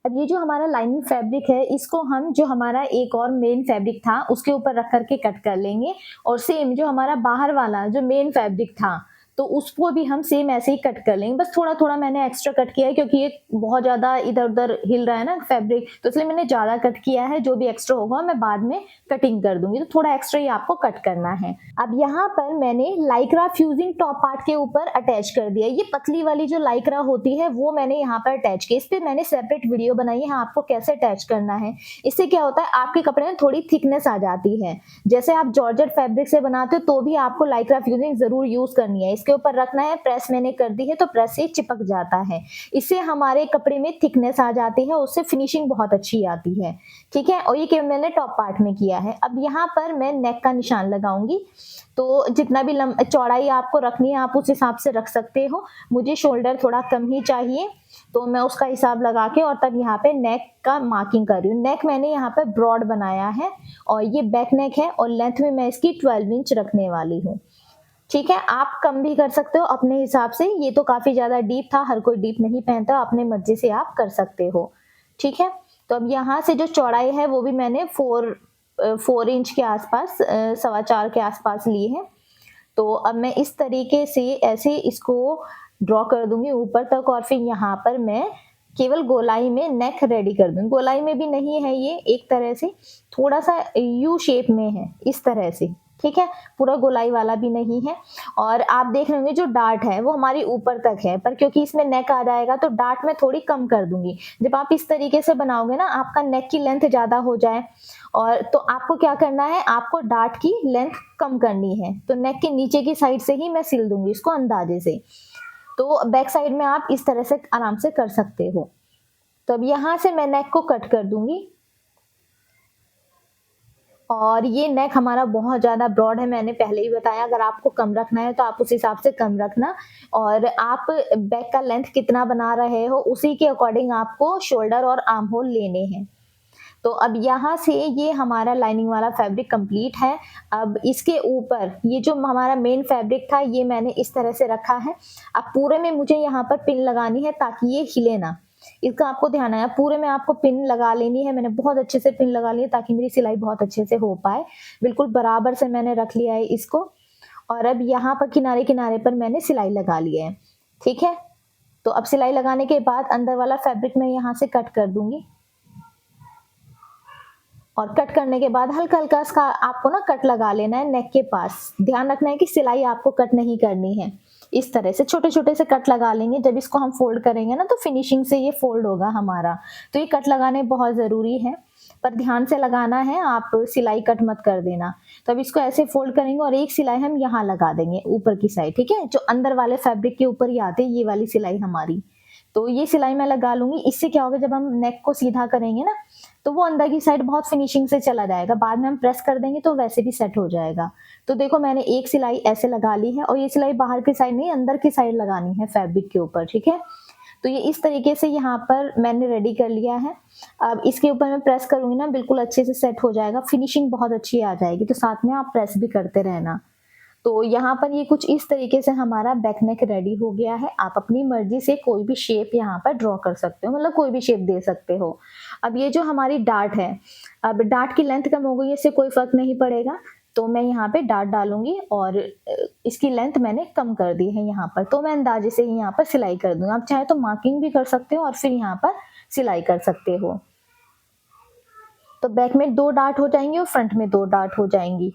अब ये जो हमारा लाइनिंग फैब्रिक है, इसको हम जो हमारा एक और मेन फैब्रिक था उसके ऊपर रख करके कट कर लेंगे। और सेम जो हमारा बाहर वाला जो मेन फैब्रिक था, तो उसको भी हम सेम ऐसे ही कट कर लेंगे। बस थोड़ा थोड़ा मैंने एक्स्ट्रा कट किया है, क्योंकि ये बहुत ज़्यादा इधर उधर हिल रहा है ना फैब्रिक, तो इसलिए मैंने ज़्यादा कट किया है। जो भी एक्स्ट्रा होगा मैं बाद में कटिंग कर दूंगी, तो थोड़ा एक्स्ट्रा ही आपको कट करना है। अब यहाँ पर मैंने लाइक्रा फ्यूजिंग टॉप पार्ट के ऊपर अटैच कर दिया। ये पतली वाली जो लाइक्रा होती है वो मैंने यहाँ पर अटैच की। इस पर मैंने सेपरेट वीडियो बनाई है आपको कैसे अटैच करना है। इससे क्या होता है, आपके कपड़े में थोड़ी थिकनेस आ जाती है। जैसे आप जॉर्जेट फैब्रिक से बनाते हो तो भी आपको लाइक्रा फ्यूजिंग जरूर यूज करनी है। इसके ऊपर रखना है, प्रेस मैंने कर दी है तो प्रेस से चिपक जाता है। इससे हमारे कपड़े में थिकनेस आ जाती है, उससे फिनिशिंग बहुत अच्छी आती है। ठीक है, और ये मैंने टॉप पार्ट में किया है। अब यहाँ पर मैं नेक का निशान लगाऊंगी। तो जितना भी चौड़ाई आपको रखनी है आप उस हिसाब से रख सकते हो। मुझे शोल्डर थोड़ा कम ही चाहिए, तो मैं उसका हिसाब लगा के और तब यहाँ पे नेक का मार्किंग कर रही हूँ। नेक मैंने यहाँ पे ब्रॉड बनाया है और ये बैक नेक है और लेंथ में मैं इसकी 12 इंच रखने वाली हूँ। ठीक है, आप कम भी कर सकते हो अपने हिसाब से। ये तो काफी ज्यादा डीप था, हर कोई डीप नहीं पहनता, अपने मर्जी से आप कर सकते हो। ठीक है, तो अब यहाँ से जो चौड़ाई है वो भी मैंने 4 इंच के आसपास, 4.25 के आसपास ली है। तो अब मैं इस तरीके से ऐसे इसको ड्रॉ कर दूंगी ऊपर तक, और फिर यहाँ पर मैं केवल गोलाई में नेक रेडी कर दूंगी। गोलाई में भी नहीं है, ये एक तरह से थोड़ा सा यू शेप में है, इस तरह से। ठीक है, पूरा गोलाई वाला भी नहीं है। और आप देख रहे होंगे जो डार्ट है वो हमारी ऊपर तक है, पर क्योंकि इसमें नेक आ जाएगा तो डार्ट मैं थोड़ी कम कर दूंगी। जब आप इस तरीके से बनाओगे ना, आपका नेक की लेंथ ज्यादा हो जाए, और तो आपको क्या करना है, आपको डार्ट की लेंथ कम करनी है। तो नेक के नीचे की साइड से ही मैं सिल दूंगी इसको अंदाजे से। तो बैक साइड में आप इस तरह से आराम से कर सकते हो। तो अब यहाँ से मैं नेक को कट कर दूंगी। और ये नेक हमारा बहुत ज़्यादा ब्रॉड है, मैंने पहले ही बताया। अगर आपको कम रखना है तो आप उस हिसाब से कम रखना, और आप बैक का लेंथ कितना बना रहे हो उसी के अकॉर्डिंग आपको शोल्डर और आर्म होल लेने हैं। तो अब यहाँ से ये हमारा लाइनिंग वाला फैब्रिक कंप्लीट है। अब इसके ऊपर ये जो हमारा मेन फैब्रिक था ये मैंने इस तरह से रखा है। अब पूरे में मुझे यहाँ पर पिन लगानी है ताकि ये हिले ना, इसका आपको ध्यान आया। पूरे में आपको पिन लगा लेनी है। मैंने बहुत अच्छे से पिन लगा ली है ताकि मेरी सिलाई बहुत अच्छे से हो पाए। बिल्कुल बराबर से मैंने रख लिया है इसको, और अब यहाँ पर किनारे किनारे पर मैंने सिलाई लगा ली है। ठीक है, तो अब सिलाई लगाने के बाद अंदर वाला फैब्रिक मैं यहाँ से कट कर दूंगी, और कट करने के बाद हल्का हल्का इसका आपको ना कट लगा लेना है नेक के पास। ध्यान रखना है कि सिलाई आपको कट नहीं करनी है। इस तरह से छोटे छोटे से कट लगा लेंगे। जब इसको हम फोल्ड करेंगे ना तो फिनिशिंग से ये फोल्ड होगा हमारा। तो ये कट लगाने बहुत ज़रूरी है, पर ध्यान से लगाना है, आप सिलाई कट मत कर देना। तो अब इसको ऐसे फोल्ड करेंगे और एक सिलाई हम यहाँ लगा देंगे ऊपर की साइड। ठीक है, जो अंदर वाले फैब्रिक के ऊपर ही आते हैं ये वाली सिलाई हमारी। तो ये सिलाई मैं लगा लूंगी। इससे क्या होगा, जब हम नेक को सीधा करेंगे ना तो वो अंदर की साइड बहुत फिनिशिंग से चला जाएगा। बाद में हम प्रेस कर देंगे तो वैसे भी सेट हो जाएगा। तो देखो मैंने एक सिलाई ऐसे लगा ली है, और ये सिलाई बाहर की साइड नहीं अंदर की साइड लगानी है फैब्रिक के ऊपर। ठीक है, तो ये इस तरीके से यहाँ पर मैंने रेडी कर लिया है। अब इसके ऊपर मैं प्रेस करूंगी ना, बिल्कुल अच्छे से सेट हो जाएगा, फिनिशिंग बहुत अच्छी आ जाएगी। तो साथ में आप प्रेस भी करते रहना। तो यहाँ पर ये कुछ इस तरीके से हमारा बैक नेक रेडी हो गया है। आप अपनी मर्जी से कोई भी शेप यहाँ पर ड्रॉ कर सकते हो, मतलब कोई भी शेप दे सकते हो। अब ये जो हमारी डार्ट है, अब डार्ट की लेंथ कम हो गई है, इससे कोई फर्क नहीं पड़ेगा। तो मैं यहाँ पे डार्ट डालूंगी और इसकी लेंथ मैंने कम कर दी है यहाँ पर। तो मैं अंदाजे से ही यहाँ पर सिलाई कर दूंगी। आप चाहे तो मार्किंग भी कर सकते हो और फिर यहाँ पर सिलाई कर सकते हो। तो बैक में 2 डार्ट हो जाएंगी और फ्रंट में 2 डार्ट हो जाएंगी।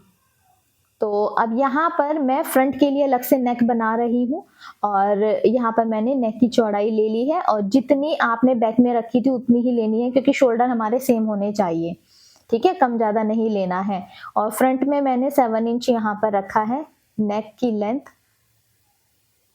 तो अब यहाँ पर मैं फ्रंट के लिए अलग से नेक बना रही हूँ और यहाँ पर मैंने नेक की चौड़ाई ले ली है और जितनी आपने बैक में रखी थी उतनी ही लेनी है, क्योंकि शोल्डर हमारे सेम होने चाहिए, ठीक है, कम ज़्यादा नहीं लेना है। और फ्रंट में मैंने 7 इंच यहाँ पर रखा है नेक की लेंथ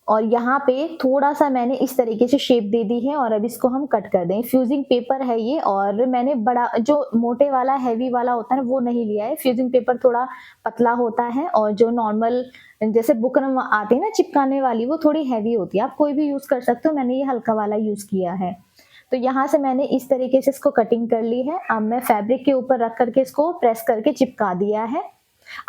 और यहाँ पे थोड़ा सा मैंने इस तरीके से शेप दे दी है और अब इसको हम कट कर दें। फ्यूजिंग पेपर है ये और मैंने बड़ा जो मोटे वाला हैवी वाला होता है वो नहीं लिया है। फ्यूजिंग पेपर थोड़ा पतला होता है और जो नॉर्मल जैसे बुकरम आती है ना चिपकाने वाली, वो थोड़ी हैवी होती है। आप कोई भी यूज़ कर सकते हो, मैंने ये हल्का वाला यूज़ किया है। तो यहाँ से मैंने इस तरीके से इसको कटिंग कर ली है। अब मैं फैब्रिक के ऊपर रख करके इसको प्रेस करके चिपका दिया है।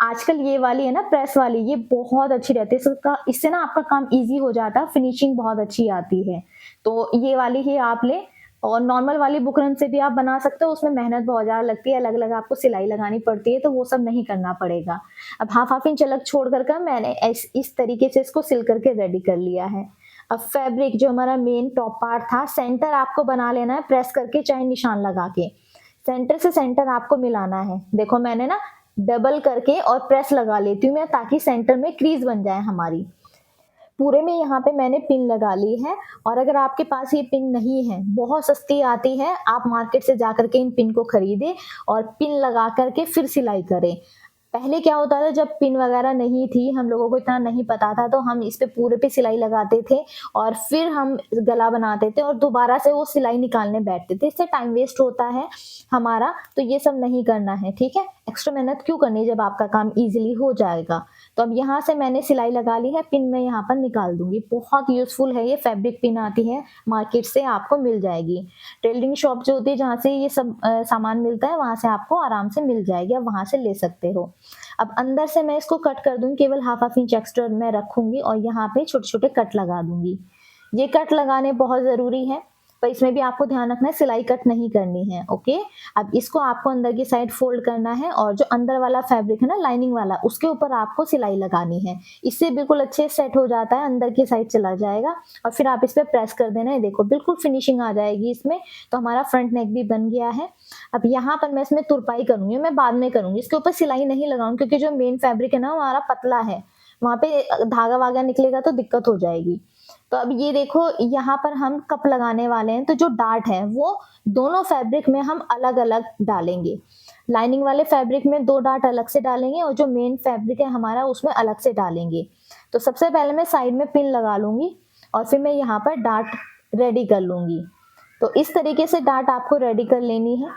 आजकल ये वाली है ना प्रेस वाली, ये बहुत अच्छी रहती है, इससे ना आपका काम इजी हो जाता है, फिनिशिंग बहुत अच्छी आती है। तो ये वाली ही आप ले और नॉर्मल वाली बुकरम से भी आप बना सकते हो, उसमें मेहनत बहुत ज़्यादा लगती है, अलग अलग आपको सिलाई लगानी पड़ती है, तो वो सब नहीं करना पड़ेगा। अब हाफ इंच अलग छोड़ कर मैंने इस तरीके से इसको सिल करके रेडी कर लिया है। अब फैब्रिक जो हमारा मेन टॉप पार्ट था, सेंटर आपको बना लेना है प्रेस करके, चाहे निशान लगा के सेंटर से सेंटर आपको मिलाना है। देखो मैंने ना डबल करके और प्रेस लगा लेती हूँ मैं, ताकि सेंटर में क्रीज बन जाए हमारी। पूरे में यहाँ पे मैंने पिन लगा ली है और अगर आपके पास ये पिन नहीं है, बहुत सस्ती आती है, आप मार्केट से जा करके इन पिन को खरीदें और पिन लगा करके फिर सिलाई करें। पहले क्या होता था, जब पिन वगैरह नहीं थी, हम लोगों को इतना नहीं पता था, तो हम इस पे पूरे पे सिलाई लगाते थे और फिर हम गला बनाते थे और दोबारा से वो सिलाई निकालने बैठते थे। इससे टाइम वेस्ट होता है हमारा, तो ये सब नहीं करना है, ठीक है। एक्स्ट्रा मेहनत क्यों करनी जब आपका काम इजीली हो जाएगा। तो अब यहाँ से मैंने सिलाई लगा ली है, पिन मैं यहाँ पर निकाल दूंगी। बहुत यूजफुल है ये, फैब्रिक पिन आती है मार्केट से, आपको मिल जाएगी। टेलरिंग शॉप जो होती है जहाँ से ये सब सामान मिलता है, वहाँ से आपको आराम से मिल जाएगी, आप वहाँ से ले सकते हो। अब अंदर से मैं इसको कट कर दूंगी, केवल हाफ इंच एक्स्ट्रा मैं रखूंगी और यहाँ पे छोटे छोटे कट लगा दूंगी। ये कट लगाने बहुत ज़रूरी है, पर इसमें भी आपको ध्यान रखना है सिलाई कट नहीं करनी है, ओके। अब इसको आपको अंदर की साइड फोल्ड करना है और जो अंदर वाला फैब्रिक है ना लाइनिंग वाला, उसके ऊपर आपको सिलाई लगानी है। इससे बिल्कुल अच्छे सेट हो जाता है, अंदर की साइड चला जाएगा और फिर आप इस पर प्रेस कर देना है। देखो बिल्कुल फिनिशिंग आ जाएगी इसमें। तो हमारा फ्रंट नेक भी बन गया है। अब यहाँ पर मैं इसमें तुरपाई करूंगी, मैं बाद में करूंगी, इसके ऊपर सिलाई नहीं लगाऊंगी क्योंकि जो मेन फैब्रिक है ना हमारा पतला है, वहाँ पे धागा वागा निकलेगा तो दिक्कत हो जाएगी। तो अब ये देखो यहाँ पर हम कप लगाने वाले हैं, तो जो डार्ट है वो दोनों फैब्रिक में हम अलग अलग डालेंगे। लाइनिंग वाले फैब्रिक में 2 डार्ट अलग से डालेंगे और जो मेन फैब्रिक है हमारा उसमें अलग से डालेंगे। तो सबसे पहले मैं साइड में पिन लगा लूंगी और फिर मैं यहाँ पर डार्ट रेडी कर लूंगी। तो इस तरीके से डार्ट आपको रेडी कर लेनी है।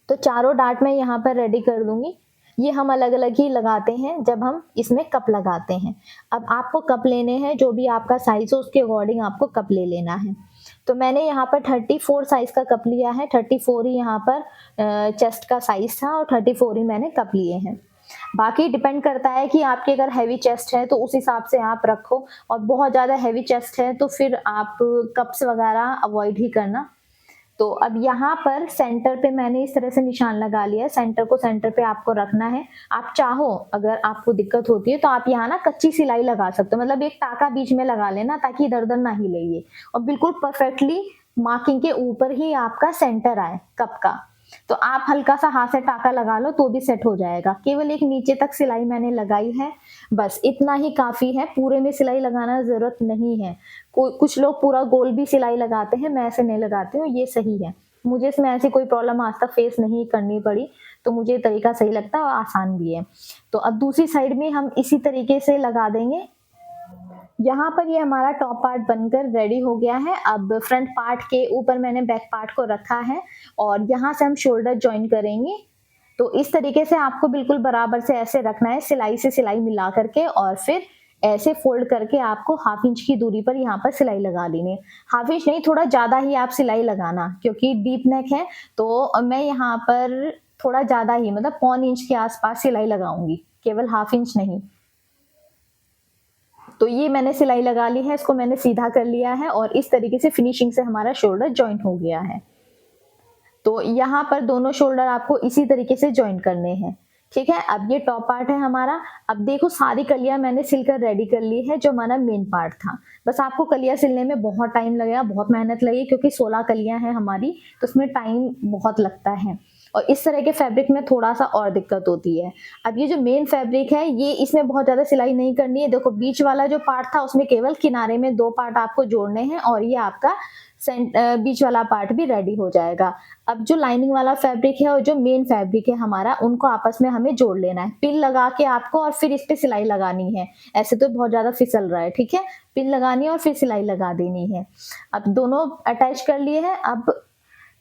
तो चारों डार्ट मैं यहाँ पर रेडी कर दूंगी। ये हम अलग अलग ही लगाते हैं जब हम इसमें कप लगाते हैं। अब आपको कप लेने हैं, जो भी आपका साइज हो उसके अकॉर्डिंग आपको कप ले लेना है। तो मैंने यहाँ पर 34 साइज का कप लिया है, 34 ही यहाँ पर चेस्ट का साइज था और 34 ही मैंने कप लिए हैं। बाकी डिपेंड करता है कि आपके अगर हैवी चेस्ट है तो उस हिसाब से आप रखो, और बहुत ज़्यादा हैवी चेस्ट है तो फिर आप कप्स वगैरह अवॉइड ही करना। तो अब यहाँ पर सेंटर पे मैंने इस तरह से निशान लगा लिया है। सेंटर को सेंटर पे आपको रखना है। आप चाहो, अगर आपको दिक्कत होती है तो आप यहाँ ना कच्ची सिलाई लगा सकते हो, मतलब एक टाका बीच में लगा लेना ताकि इधर उधर ना हिले ये, और बिल्कुल परफेक्टली मार्किंग के ऊपर ही आपका सेंटर आए कप का। तो आप हल्का सा हाथ से टाका लगा लो तो भी सेट हो जाएगा। केवल एक नीचे तक सिलाई मैंने लगाई है, बस इतना ही काफी है। पूरे में सिलाई लगाना जरूरत नहीं है। कुछ लोग पूरा गोल भी सिलाई लगाते हैं, मैं ऐसे नहीं लगाती हूँ, ये सही है। मुझे इसमें ऐसी कोई प्रॉब्लम आज तक फेस नहीं करनी पड़ी, तो मुझे तरीका सही लगता है और आसान भी है। तो अब दूसरी साइड में हम इसी तरीके से लगा देंगे। यहाँ पर ये हमारा टॉप पार्ट बनकर रेडी हो गया है। अब फ्रंट पार्ट के ऊपर मैंने बैक पार्ट को रखा है और यहाँ से हम शोल्डर ज्वाइन करेंगे। तो इस तरीके से आपको बिल्कुल बराबर से ऐसे रखना है, सिलाई से सिलाई मिला करके, और फिर ऐसे फोल्ड करके आपको हाफ इंच की दूरी पर यहाँ पर सिलाई लगा लेनी है। हाफ इंच नहीं, थोड़ा ज्यादा ही आप सिलाई लगाना, क्योंकि डीप नेक है। तो मैं यहाँ पर थोड़ा ज्यादा ही, मतलब 1.25 इंच के आसपास सिलाई लगाऊंगी, केवल हाफ इंच नहीं। तो ये मैंने सिलाई लगा ली है, इसको मैंने सीधा कर लिया है और इस तरीके से फिनिशिंग से हमारा शोल्डर जॉइंट हो गया है। तो यहाँ पर दोनों शोल्डर आपको इसी तरीके से जॉइन करने हैं। ठीक है, अब ये टॉप पार्ट है हमारा। अब देखो सारी कलियां मैंने सिलकर रेडी कर ली है, जो हमारा मेन पार्ट था। बस आपको कलियां सिलने में बहुत टाइम लगेगा, बहुत मेहनत लगेगी, क्योंकि 16 कलियां हैं हमारी, तो उसमें टाइम बहुत लगता है और इस तरह के फैब्रिक में थोड़ा सा और दिक्कत होती है। अब ये जो मेन फैब्रिक है, ये इसमें बहुत ज्यादा सिलाई नहीं करनी है। देखो बीच वाला जो पार्ट था उसमें केवल किनारे में 2 पार्ट आपको जोड़ने हैं और ये आपका बीच वाला पार्ट भी रेडी हो जाएगा। अब जो लाइनिंग वाला फैब्रिक है और जो मेन फैब्रिक है हमारा, उनको आपस में हमें जोड़ लेना है। पिन लगा के आपको और फिर इस पे सिलाई लगानी है। ऐसे तो बहुत ज्यादा फिसल रहा है, ठीक है, पिन लगानी है और फिर सिलाई लगा देनी है। अब दोनों अटैच कर लिए हैं। अब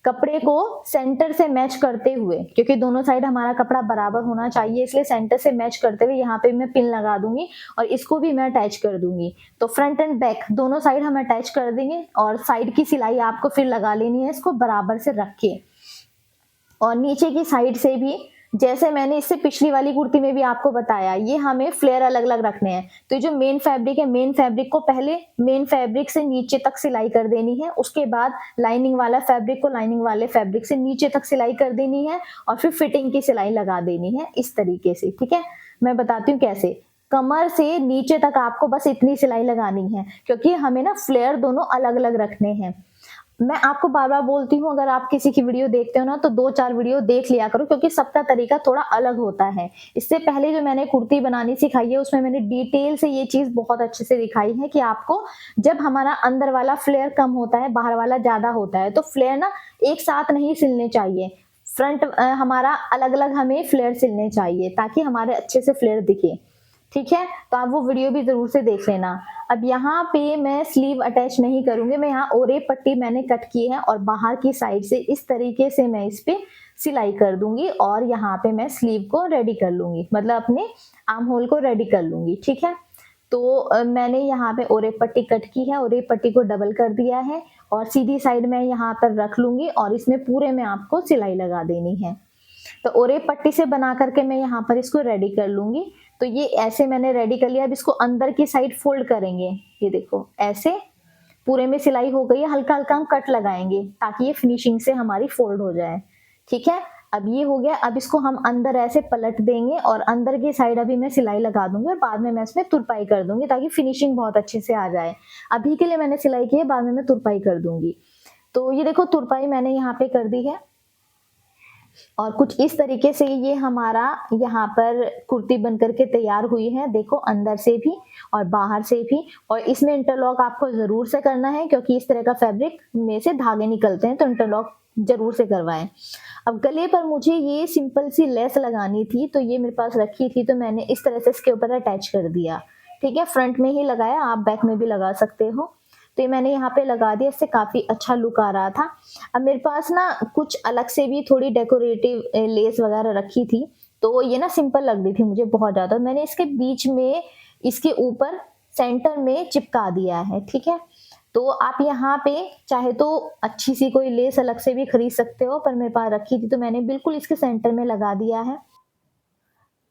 कपड़े को सेंटर से मैच करते हुए, क्योंकि दोनों साइड हमारा कपड़ा बराबर होना चाहिए, इसलिए सेंटर से मैच करते हुए यहाँ पे मैं पिन लगा दूंगी और इसको भी मैं अटैच कर दूंगी। तो फ्रंट एंड बैक दोनों साइड हम अटैच कर देंगे और साइड की सिलाई आपको फिर लगा लेनी है, इसको बराबर से रख के। और नीचे की साइड से भी, जैसे मैंने इससे पिछली वाली कुर्ती में भी आपको बताया, ये हमें फ्लेयर अलग अलग रखने हैं। तो जो मेन फैब्रिक है, मेन फैब्रिक को पहले मेन फैब्रिक से नीचे तक सिलाई कर देनी है, उसके बाद लाइनिंग वाला फैब्रिक को लाइनिंग वाले फैब्रिक से नीचे तक सिलाई कर देनी है और फिर फिटिंग की सिलाई लगा देनी है इस तरीके से। ठीक है, मैं बताती हूँ कैसे। कमर से नीचे तक आपको बस इतनी सिलाई लगानी है, क्योंकि हमें ना फ्लेयर दोनों अलग अलग रखने हैं। मैं आपको बार बार बोलती हूँ, अगर आप किसी की वीडियो देखते हो ना, तो 2-4 वीडियो देख लिया करो, क्योंकि सबका तरीका थोड़ा अलग होता है। इससे पहले जो मैंने कुर्ती बनानी सिखाई है, उसमें मैंने डिटेल से ये चीज बहुत अच्छे से दिखाई है कि आपको जब हमारा अंदर वाला फ्लेयर कम होता है, बाहर वाला ज्यादा होता है, तो फ्लेयर ना एक साथ नहीं सिलने चाहिए। फ्रंट हमारा अलग अलग हमें फ्लेयर सिलने चाहिए, ताकि हमारे अच्छे से फ्लेयर दिखे। ठीक है, तो आप वो वीडियो भी जरूर से देख लेना। अब यहाँ पे मैं स्लीव अटैच नहीं करूंगी, मैं यहाँ ओरे पट्टी मैंने कट की है और बाहर की साइड से इस तरीके से मैं इस पे सिलाई कर दूंगी और यहाँ पे मैं स्लीव को रेडी कर लूंगी, मतलब अपने आर्म होल को रेडी कर लूंगी। ठीक है, तो मैंने यहाँ पे ओरे पट्टी कट की है, ओरे पट्टी को डबल कर दिया है और सीधी साइड में यहाँ पर रख लूंगी और इसमें पूरे में आपको सिलाई लगा देनी है। तो ओरे पट्टी से बना करके मैं यहाँ पर इसको रेडी कर लूंगी। तो ये ऐसे मैंने रेडी कर लिया। अब इसको अंदर की साइड फोल्ड करेंगे, ये देखो ऐसे पूरे में सिलाई हो गई है। हल्का हल्का हम कट लगाएंगे ताकि ये फिनिशिंग से हमारी फोल्ड हो जाए। ठीक है, अब ये हो गया। अब इसको हम अंदर ऐसे पलट देंगे और अंदर की साइड अभी मैं सिलाई लगा दूंगी और बाद में मैं इसमें तुरपाई कर दूंगी, ताकि फिनिशिंग बहुत अच्छे से आ जाए। अभी के लिए मैंने सिलाई की है, बाद में मैं तुरपाई कर दूंगी। तो ये देखो तुरपाई मैंने यहाँ पे कर दी है और कुछ इस तरीके से ये हमारा यहाँ पर कुर्ती बन करके तैयार हुई है। देखो अंदर से भी और बाहर से भी। और इसमें इंटरलॉक आपको जरूर से करना है, क्योंकि इस तरह का फैब्रिक में से धागे निकलते हैं, तो इंटरलॉक जरूर से करवाएं। अब गले पर मुझे ये सिंपल सी लेस लगानी थी, तो ये मेरे पास रखी थी, तो मैंने इस तरह से इसके ऊपर अटैच कर दिया। ठीक है, फ्रंट में ही लगाया, आप बैक में भी लगा सकते हो। तो ये मैंने यहाँ पे लगा दिया, इससे काफी अच्छा लुक आ रहा था। अब मेरे पास ना कुछ अलग से भी थोड़ी डेकोरेटिव लेस वगैरह रखी थी, तो ये ना सिंपल लग रही थी मुझे बहुत ज्यादा। मैंने इसके बीच में, इसके ऊपर सेंटर में चिपका दिया है। ठीक है, तो आप यहाँ पे चाहे तो अच्छी सी कोई लेस अलग से भी खरीद सकते हो, पर मेरे पास रखी थी तो मैंने बिल्कुल इसके सेंटर में लगा दिया है।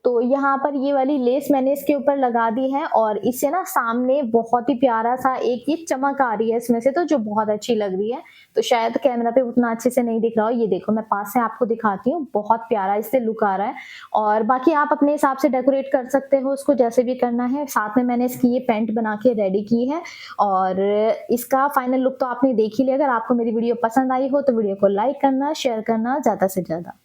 तो यहाँ पर ये वाली लेस मैंने इसके ऊपर लगा दी है और इससे ना सामने बहुत ही प्यारा सा एक ये चमक आ रही है इसमें से, तो जो बहुत अच्छी लग रही है। तो शायद कैमरा पे उतना अच्छे से नहीं दिख रहा हो, ये देखो मैं पास से आपको दिखाती हूँ, बहुत प्यारा इससे लुक आ रहा है। और बाकी आप अपने हिसाब से डेकोरेट कर सकते हो उसको, जैसे भी करना है। साथ में मैंने इसकी ये पैंट बना के रेडी की है और इसका फाइनल लुक तो आपने देख ही लिया। अगर आपको मेरी वीडियो पसंद आई हो तो वीडियो को लाइक करना, शेयर करना ज्यादा से ज्यादा।